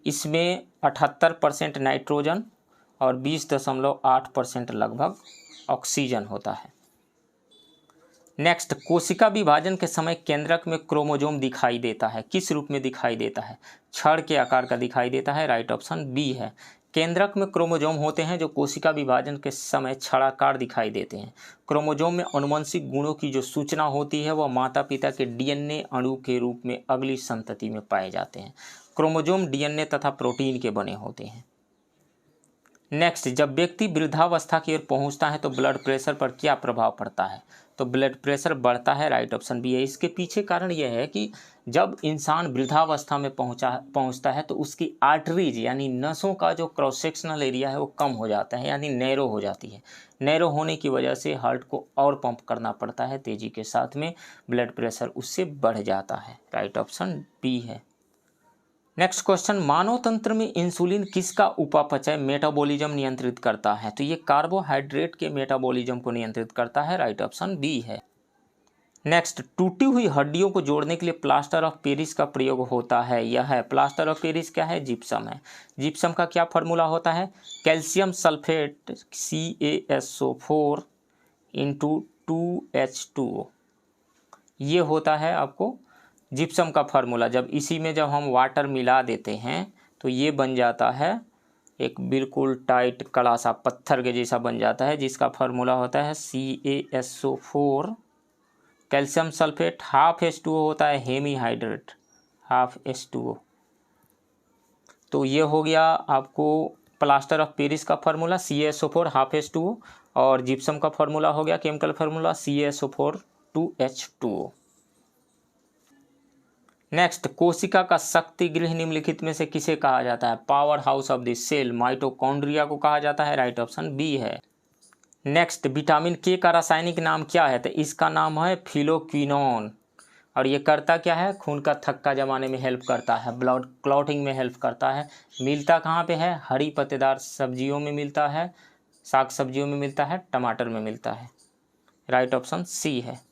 इसमें 78% नाइट्रोजन और 20.8% लगभग ऑक्सीजन होता है। नेक्स्ट, कोशिका विभाजन के समय केंद्रक में क्रोमोजोम दिखाई देता है, किस रूप में दिखाई देता है? छड़ के आकार का दिखाई देता है, राइट ऑप्शन बी है। केंद्रक में क्रोमोजोम होते हैं जो कोशिका विभाजन के समय छड़ाकार दिखाई देते हैं। क्रोमोजोम में आनुवंशिक गुणों की जो सूचना होती है वह माता पिता के डीएनए अणु के रूप में अगली संतति में पाए जाते हैं। क्रोमोजोम डीएनए तथा प्रोटीन के बने होते हैं। नेक्स्ट, जब व्यक्ति वृद्धावस्था की ओर पहुंचता है तो ब्लड प्रेशर पर क्या प्रभाव पड़ता है? तो ब्लड प्रेशर बढ़ता है, राइट ऑप्शन बी है। इसके पीछे कारण यह है कि जब इंसान वृद्धावस्था में पहुंचता है तो उसकी आर्टरीज यानी नसों का जो क्रॉस सेक्शनल एरिया है वो कम हो जाता है, यानी नैरो हो जाती है। नैरो होने की वजह से हार्ट को और पंप करना पड़ता है तेजी के साथ में, ब्लड प्रेशर उससे बढ़ जाता है, राइट ऑप्शन बी है। नेक्स्ट क्वेश्चन, मानव तंत्र में इंसुलिन किसका उपापचय मेटाबॉलिज्म नियंत्रित करता है? तो ये कार्बोहाइड्रेट के मेटाबॉलिज्म को नियंत्रित करता है, राइट ऑप्शन बी है। नेक्स्ट, टूटी हुई हड्डियों को जोड़ने के लिए प्लास्टर ऑफ पेरिस का प्रयोग होता है, यह है प्लास्टर ऑफ पेरिस क्या है? जिप्सम है। जिप्सम का क्या फार्मूला होता है? Calcium sulphate CaSO4 into 2H2O, ये होता है आपको जिप्सम का फार्मूला। जब इसी में जब हम वाटर मिला देते हैं तो ये बन जाता है एक बिल्कुल टाइट कड़ा सा पत्थर के जैसा बन जाता है, जिसका फार्मूला होता है CaSO4 calcium sulphate half H2O होता है हेमीहाइड्रेट हाफ H2O। तो ये हो गया आपको प्लास्टर ऑफ पेरिस का फार्मूला CaSO4 हाफ H2O, और जिप्सम का फार्मूला हो गया chemical formula CaSO4 2H2O। Next, कोशिका का शक्ति गृह निम्नलिखित में से किसे कहा जाता है? Power house of the cell mitochondria को कहा जाता है, राइट ऑप्शन बी है। नेक्स्ट, विटामिन के का रासायनिक नाम क्या है? तो इसका नाम है फिलोक्विनोन, और ये करता क्या है? खून का थक्का जमाने में हेल्प करता है, ब्लड क्लॉटिंग में हेल्प करता है। मिलता कहाँ पे है? हरी पत्तेदार सब्जियों में मिलता है, साग सब्जियों में मिलता है, टमाटर में मिलता है, राइट ऑप्शन सी है।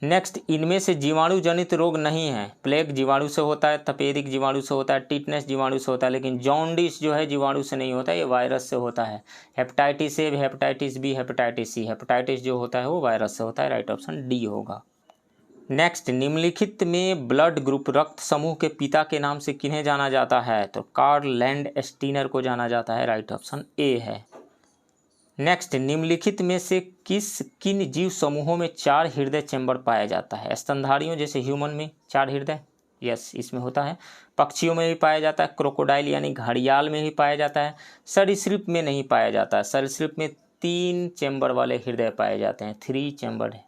नेक्स्ट, इनमें से जीवाणु जनित रोग नहीं है। प्लेग जीवाणु से होता है, तपेदिक जीवाणु से होता है, टिटनेस जीवाणु से होता है, लेकिन जॉन्डिस जो है जीवाणु से नहीं होता है, ये वायरस से होता है। Hepatitis A, hepatitis B, hepatitis C, hepatitis जो होता है वो वायरस से होता है, राइट ऑप्शन डी होगा। नेक्स्ट, निम्नलिखित में ब्लड ग्रुप रक्त समूह के पिता के नाम से किन्हें जाना जाता है? तो कार्ल लैंडस्टीनर को जाना जाता है, राइट ऑप्शन ए है। नेक्स्ट, निम्नलिखित में से किन जीव समूहों में 4 हृदय चैम्बर पाया जाता है? स्तनधारियों जैसे ह्यूमन में 4 हृदय, यस इसमें होता है। पक्षियों में भी पाया जाता है, क्रोकोडाइल यानी घड़ियाल में भी पाया जाता है। सरीसृप में नहीं पाया जाता है, सरीसृप में 3 चैम्बर वाले हृदय पाए जाते हैं, 3 चैम्बर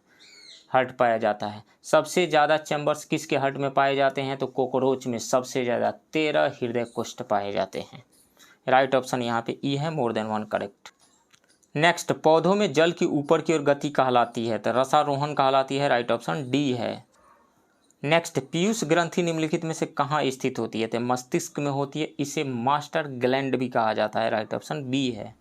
हार्ट पाया जाता है। सबसे ज़्यादा चैम्बर्स किसके हार्ट में पाए जाते हैं? तो कोकरोच में सबसे ज़्यादा 13 हृदय कोष्ठ पाए जाते हैं, राइट ऑप्शन यहाँ पे ई है, मोर देन 1 करेक्ट। नेक्स्ट, पौधों में जल की ऊपर की ओर गति कहलाती है? तो रसारोहण कहलाती है, राइट ऑप्शन डी है। नेक्स्ट, पीयूष ग्रंथि निम्नलिखित में से कहाँ स्थित होती है? तो मस्तिष्क में होती है, इसे मास्टर ग्लैंड भी कहा जाता है, राइट ऑप्शन बी है।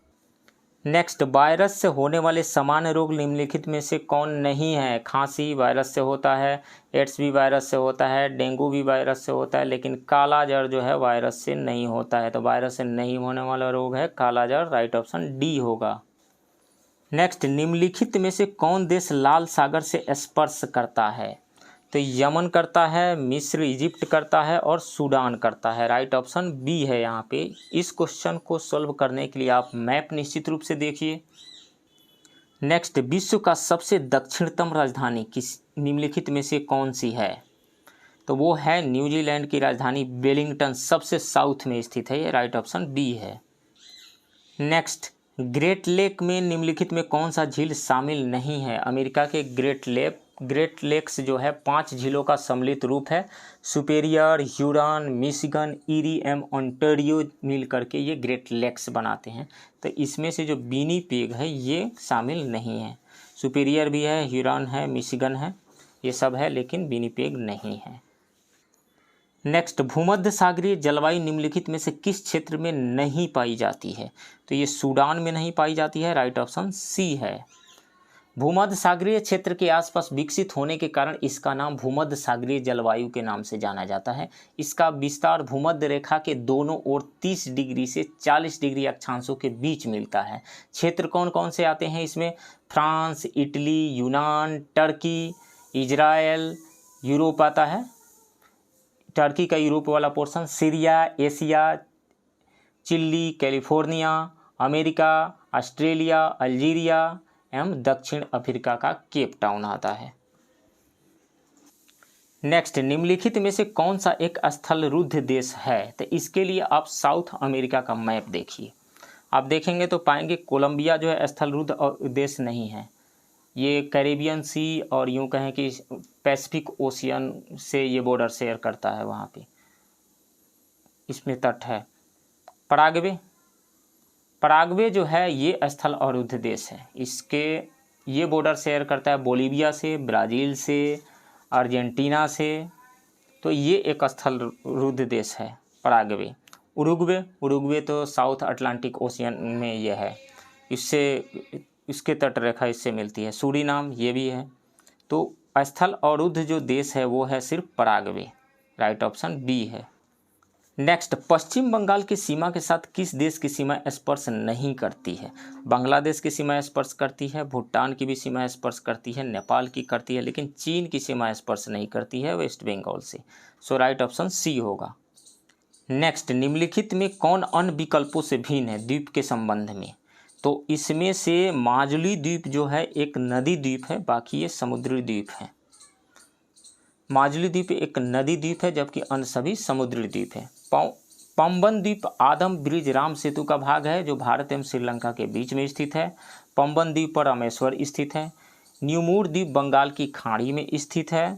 नेक्स्ट, वायरस से होने वाले सामान्य रोग निम्नलिखित में से कौन नहीं है? खांसी वायरस से होता है, एड्स भी वायरस से होता है, डेंगू भी वायरस से होता है, लेकिन काला जड़ जो है वायरस से नहीं होता है। तो वायरस से नहीं होने वाला रोग है काला जड़, राइट ऑप्शन डी होगा। नेक्स्ट, निम्नलिखित में से कौन देश लाल सागर से स्पर्श करता है? तो यमन करता है, मिस्र इजिप्ट करता है, और सूडान करता है, राइट ऑप्शन बी है यहाँ पे। इस क्वेश्चन को सॉल्व करने के लिए आप मैप निश्चित रूप से देखिए। नेक्स्ट, विश्व का सबसे दक्षिणतम राजधानी किस निम्नलिखित में से कौन सी है? तो वो है न्यूजीलैंड की राजधानी वेलिंगटन, सबसे साउथ में स्थित है, ये राइट ऑप्शन बी है। नेक्स्ट, ग्रेट लेक में निम्नलिखित में कौन सा झील शामिल नहीं है? अमेरिका के ग्रेट लेक्स जो है 5 झीलों का सम्मिलित रूप है। सुपेरियर, ह्यूरॉन, मिशिगन, ईरी एम ओंटारियो मिल करके ये ग्रेट लेक्स बनाते हैं। तो इसमें से जो विनिपेग है ये शामिल नहीं है। सुपेरियर भी है, ह्यूरॉन है, मिशिगन है, ये सब है, लेकिन विनिपेग नहीं है। नेक्स्ट, भूमध्य सागरीय जलवायु निम्नलिखित में से किस क्षेत्र में नहीं पाई जाती है? तो ये सूडान में नहीं पाई जाती है, राइट ऑप्शन सी है। भूमध्य सागरीय क्षेत्र के आसपास विकसित होने के कारण इसका नाम भूमध्य सागरीय जलवायु के नाम से जाना जाता है। इसका विस्तार भूमध्य रेखा के दोनों ओर 30 डिग्री से 40 डिग्री अक्षांशों के बीच मिलता है। क्षेत्र कौन कौन से आते हैं इसमें? फ्रांस, इटली, यूनान, टर्की, इजराइल, यूरोप आता है, टर्की का यूरोप वाला portion, Syria, Asia, Chile, California, America, Australia, Algeria एवं दक्षिण अफ्रीका का केप टाउन आता है। नेक्स्ट, निम्नलिखित में से कौन सा एक स्थलरुद्ध देश है? तो इसके लिए आप साउथ अमेरिका का मैप देखिए। आप देखेंगे तो पाएंगे कोलंबिया जो है स्थलरुद्ध देश नहीं है, ये कैरेबियन सी और यूँ कहें कि पैसिफिक ओशियन से ये बॉर्डर शेयर करता है, वहाँ पे इसमें तट है। पराग्वे जो है ये स्थल अवरुद्ध देश है, इसके ये बॉर्डर शेयर करता है बोलीविया से, ब्राज़ील से, अर्जेंटीना से, तो ये एक स्थल रुद्ध देश है पराग्वे। उरुग्वे तो साउथ अटलांटिक ओशियन में यह है, इसके तट रेखा इससे मिलती है। सूरीनाम ये भी है। तो स्थल अवरुद्ध जो देश है वो है सिर्फ पराग्वे, राइट ऑप्शन बी है। नेक्स्ट, पश्चिम बंगाल की सीमा के साथ किस देश की सीमा स्पर्श नहीं करती है? बांग्लादेश की सीमा स्पर्श करती है, भूटान की भी सीमा स्पर्श करती है, नेपाल की करती है, लेकिन चीन की सीमा स्पर्श नहीं करती है वेस्ट बंगाल से। सो राइट ऑप्शन सी होगा। नेक्स्ट, निम्नलिखित में कौन अन्य विकल्पों से भिन्न है द्वीप के संबंध में? तो इसमें से माजुली द्वीप जो है एक नदी द्वीप है, बाकी ये समुद्री द्वीप है। माजुली द्वीप एक नदी द्वीप है जबकि अन्य सभी समुद्री द्वीप है। पंबन द्वीप आदम ब्रिज राम सेतु का भाग है जो भारत एवं श्रीलंका के बीच में स्थित है। पंबन द्वीप पर रामेश्वर स्थित है। न्यूमूर द्वीप बंगाल की खाड़ी में स्थित है।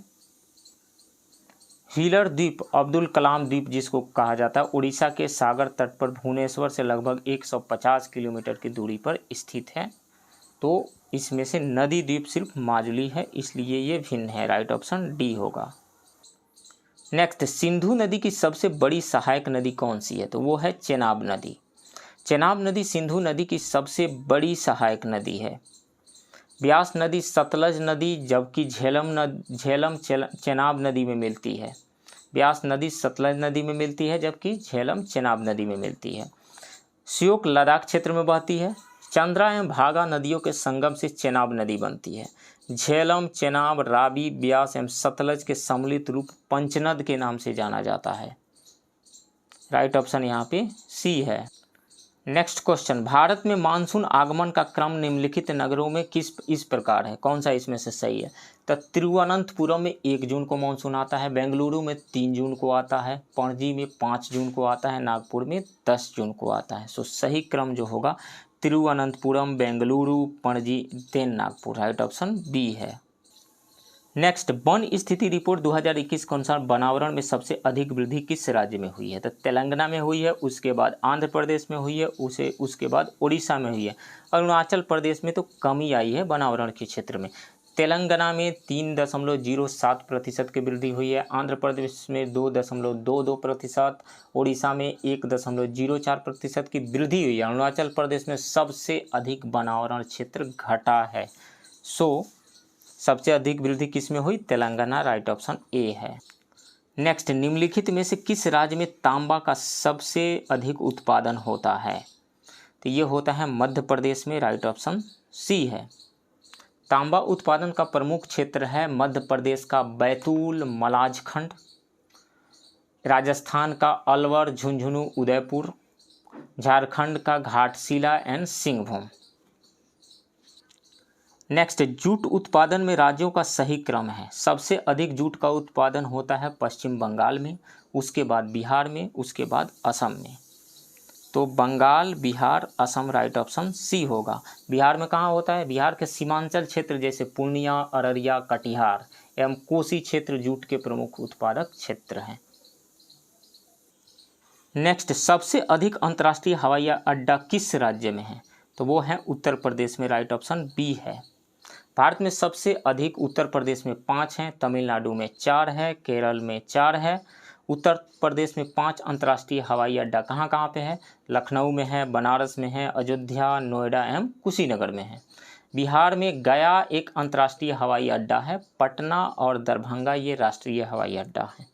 व्हीलर द्वीप अब्दुल कलाम द्वीप जिसको कहा जाता है उड़ीसा के सागर तट पर भुवनेश्वर से लगभग 150 किलोमीटर की दूरी पर स्थित है। तो इसमें से नदी द्वीप सिर्फ माजुली है, इसलिए ये भिन्न है, राइट ऑप्शन डी होगा। नेक्स्ट, सिंधु नदी की सबसे बड़ी सहायक नदी कौन सी है? तो वो है चेनाब नदी। चेनाब नदी सिंधु नदी की सबसे बड़ी सहायक नदी है। ब्यास नदी सतलज नदी जबकि झेलम चेनाब नदी में मिलती है। ब्यास नदी सतलज नदी में मिलती है जबकि झेलम चेनाब नदी में मिलती है। श्योक लद्दाख क्षेत्र में बहती है। चंद्रा एवं भागा नदियों के संगम से चेनाब नदी बनती है। झेलम, चेनाब, रावी, ब्यास एवं सतलज के सम्मिलित रूप पंचनद के नाम से जाना जाता है। राइट ऑप्शन यहाँ पे सी है। नेक्स्ट क्वेश्चन, भारत में मानसून आगमन का क्रम निम्नलिखित नगरों में इस प्रकार है, कौन सा इसमें से सही है? तो तिरुवनंतपुरम में 1 जून को मानसून आता है, बेंगलुरु में 3 जून को आता है, पणजी में 5 जून को आता है, नागपुर में 10 जून को आता है। सो सही क्रम जो होगा Thiruvananthapuram, Bengaluru, Panaji, then Nagpur, right option B है। नेक्स्ट, वन स्थिति रिपोर्ट 2021 के अनुसार वनावरण में सबसे अधिक वृद्धि किस राज्य में हुई है? तो तेलंगाना में हुई है, उसके बाद आंध्र प्रदेश में हुई है, उसके बाद उड़ीसा में हुई है। अरुणाचल प्रदेश में तो कमी आई है वनावरण के क्षेत्र में। तेलंगाना में 3.07% की वृद्धि हुई है, आंध्र प्रदेश में 2.22%, उड़ीसा में 1.04% की वृद्धि हुई है। अरुणाचल प्रदेश में सबसे अधिक वनावरण क्षेत्र घटा है। सो सबसे अधिक वृद्धि किस में हुई? तेलंगाना, राइट ऑप्शन ए है। नेक्स्ट, निम्नलिखित में से किस राज्य में तांबा का सबसे अधिक उत्पादन होता है? तो ये होता है मध्य प्रदेश में, राइट ऑप्शन सी है। तांबा उत्पादन का प्रमुख क्षेत्र है मध्य प्रदेश का बैतूल, मलाजखंड, राजस्थान का अलवर, झुंझुनू, उदयपुर, झारखंड का Ghatshila and Singhbhum. Next, jute उत्पादन में राज्यों का सही क्रम है। सबसे अधिक जूट का उत्पादन होता है पश्चिम बंगाल में, उसके बाद बिहार में, उसके बाद असम में। तो Bengal, Bihar, Assam, right option C होगा। बिहार में कहाँ होता है? बिहार के सीमांचल क्षेत्र जैसे पूर्णिया, अररिया, कटिहार एवं कोसी क्षेत्र जूट के प्रमुख उत्पादक क्षेत्र हैं। नेक्स्ट, सबसे अधिक अंतर्राष्ट्रीय हवाई अड्डा किस राज्य में है? तो वो है उत्तर प्रदेश में, राइट ऑप्शन बी है। भारत में सबसे अधिक उत्तर प्रदेश में 5 हैं, तमिलनाडु में 4 है, केरल में 4 है। उत्तर प्रदेश में 5 अंतर्राष्ट्रीय हवाई अड्डा कहाँ कहाँ पे है? लखनऊ में है, बनारस में है, अयोध्या, नोएडा एवं कुशीनगर में है। बिहार में गया एक अंतर्राष्ट्रीय हवाई अड्डा है, पटना और दरभंगा ये राष्ट्रीय हवाई अड्डा है।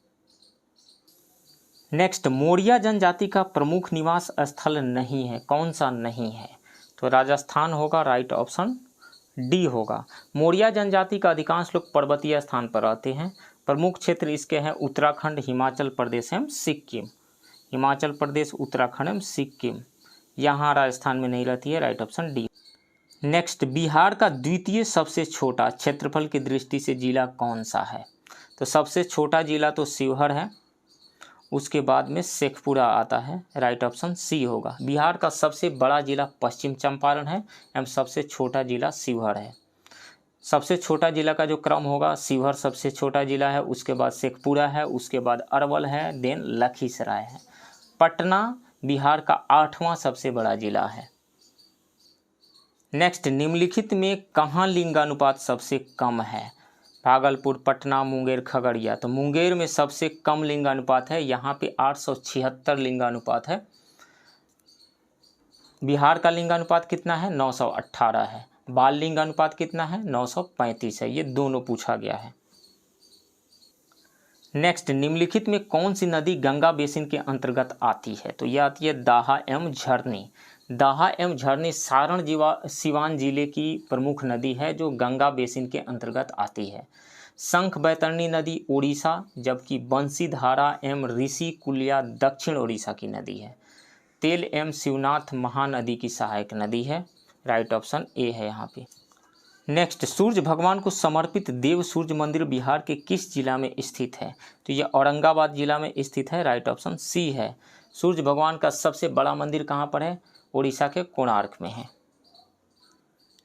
नेक्स्ट, मोरिया जनजाति का प्रमुख निवास स्थल नहीं है, कौन सा नहीं है? तो राजस्थान होगा, राइट ऑप्शन डी होगा। मोरिया जनजाति का अधिकांश लोग पर्वतीय स्थान पर रहते हैं। प्रमुख क्षेत्र इसके हैं उत्तराखंड, हिमाचल प्रदेश एवं सिक्किम। हिमाचल प्रदेश, उत्तराखंड एवं सिक्किम, यहाँ राजस्थान में नहीं रहती है, right option D. Next, Bihar का द्वितीय सबसे छोटा क्षेत्रफल की दृष्टि से जिला कौन सा है? तो सबसे छोटा जिला तो शिवहर है, उसके बाद में शेखपुरा आता है, राइट ऑप्शन सी होगा। बिहार का सबसे बड़ा जिला पश्चिम चंपारण है एवं सबसे छोटा जिला शिवहर है। सबसे छोटा जिला का जो क्रम होगा, शिवहर सबसे छोटा जिला है, उसके बाद शेखपुरा है, उसके बाद अरवल है, देन लखीसराय है। पटना बिहार का 8वां सबसे बड़ा जिला है। नेक्स्ट, निम्नलिखित में कहाँ लिंगानुपात सबसे कम है? भागलपुर, पटना, मुंगेर, खगड़िया। तो मुंगेर में सबसे कम लिंगानुपात है, यहाँ पे 876 लिंगानुपात है। बिहार का लिंगानुपात कितना है? 918 है। बाल लिंगानुपात कितना है? 935 है। ये दोनों पूछा गया है। नेक्स्ट, निम्नलिखित में कौन सी नदी गंगा बेसिन के अंतर्गत आती है? तो यह आती है दाहा एवं झरनी। दाहा एवं झरनी सारण सिवान जिले की प्रमुख नदी है जो गंगा बेसिन के अंतर्गत आती है। शंख बैतरणी नदी ओडिशा, जबकि बंसीधारा एवं ऋषि कुल्या दक्षिण ओडिशा की नदी है। तेल एवं शिवनाथ महानदी की सहायक नदी है। राइट ऑप्शन ए है यहाँ पे। नेक्स्ट, सूर्य भगवान को समर्पित देव सूर्य मंदिर बिहार के किस जिला में स्थित है? तो यह औरंगाबाद जिला में स्थित है। राइट ऑप्शन सी है। सूर्य भगवान का सबसे बड़ा मंदिर कहाँ पर है? उड़ीसा के कोणार्क में है।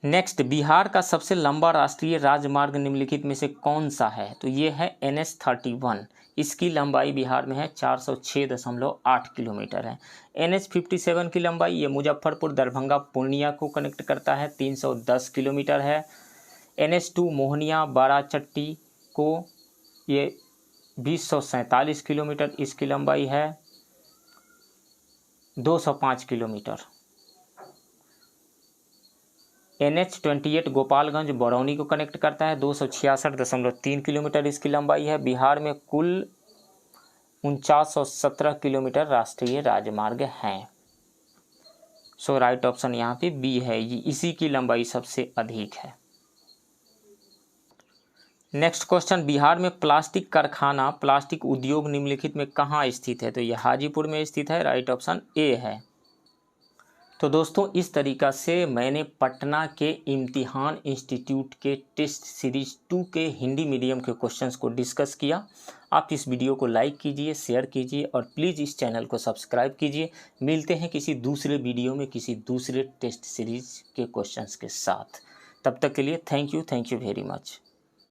नेक्स्ट, बिहार का सबसे लंबा राष्ट्रीय राजमार्ग निम्नलिखित में से कौन सा है? तो ये है NH31। इसकी लंबाई बिहार में है 406.8 किलोमीटर है। NH57 की लंबाई ये मुजफ्फरपुर, दरभंगा, पूर्णिया को कनेक्ट करता है, 310 किलोमीटर है। NH2 मोहनिया, बाराचट्टी को ये 247 किलोमीटर इसकी लंबाई है, 205 किलोमीटर। NH28 गोपालगंज, बरौनी को कनेक्ट करता है, 266.3 किलोमीटर इसकी लंबाई है। बिहार में कुल 4917 किलोमीटर राष्ट्रीय राजमार्ग हैं। सो राइट ऑप्शन यहाँ पे बी है, ये इसी की लंबाई सबसे अधिक है। नेक्स्ट क्वेश्चन, बिहार में प्लास्टिक कारखाना, प्लास्टिक उद्योग निम्नलिखित में कहाँ स्थित है? तो यह हाजीपुर में स्थित है। राइट ऑप्शन ए है। तो दोस्तों, इस तरीक़ा से मैंने पटना के इम्तिहान इंस्टीट्यूट के टेस्ट सीरीज 2 के हिंदी मीडियम के क्वेश्चंस को डिस्कस किया। आप इस वीडियो को लाइक कीजिए, शेयर कीजिए और प्लीज़ इस चैनल को सब्सक्राइब कीजिए। मिलते हैं किसी दूसरे वीडियो में किसी दूसरे टेस्ट सीरीज के क्वेश्चंस के साथ। तब तक के लिए थैंक यू वेरी मच।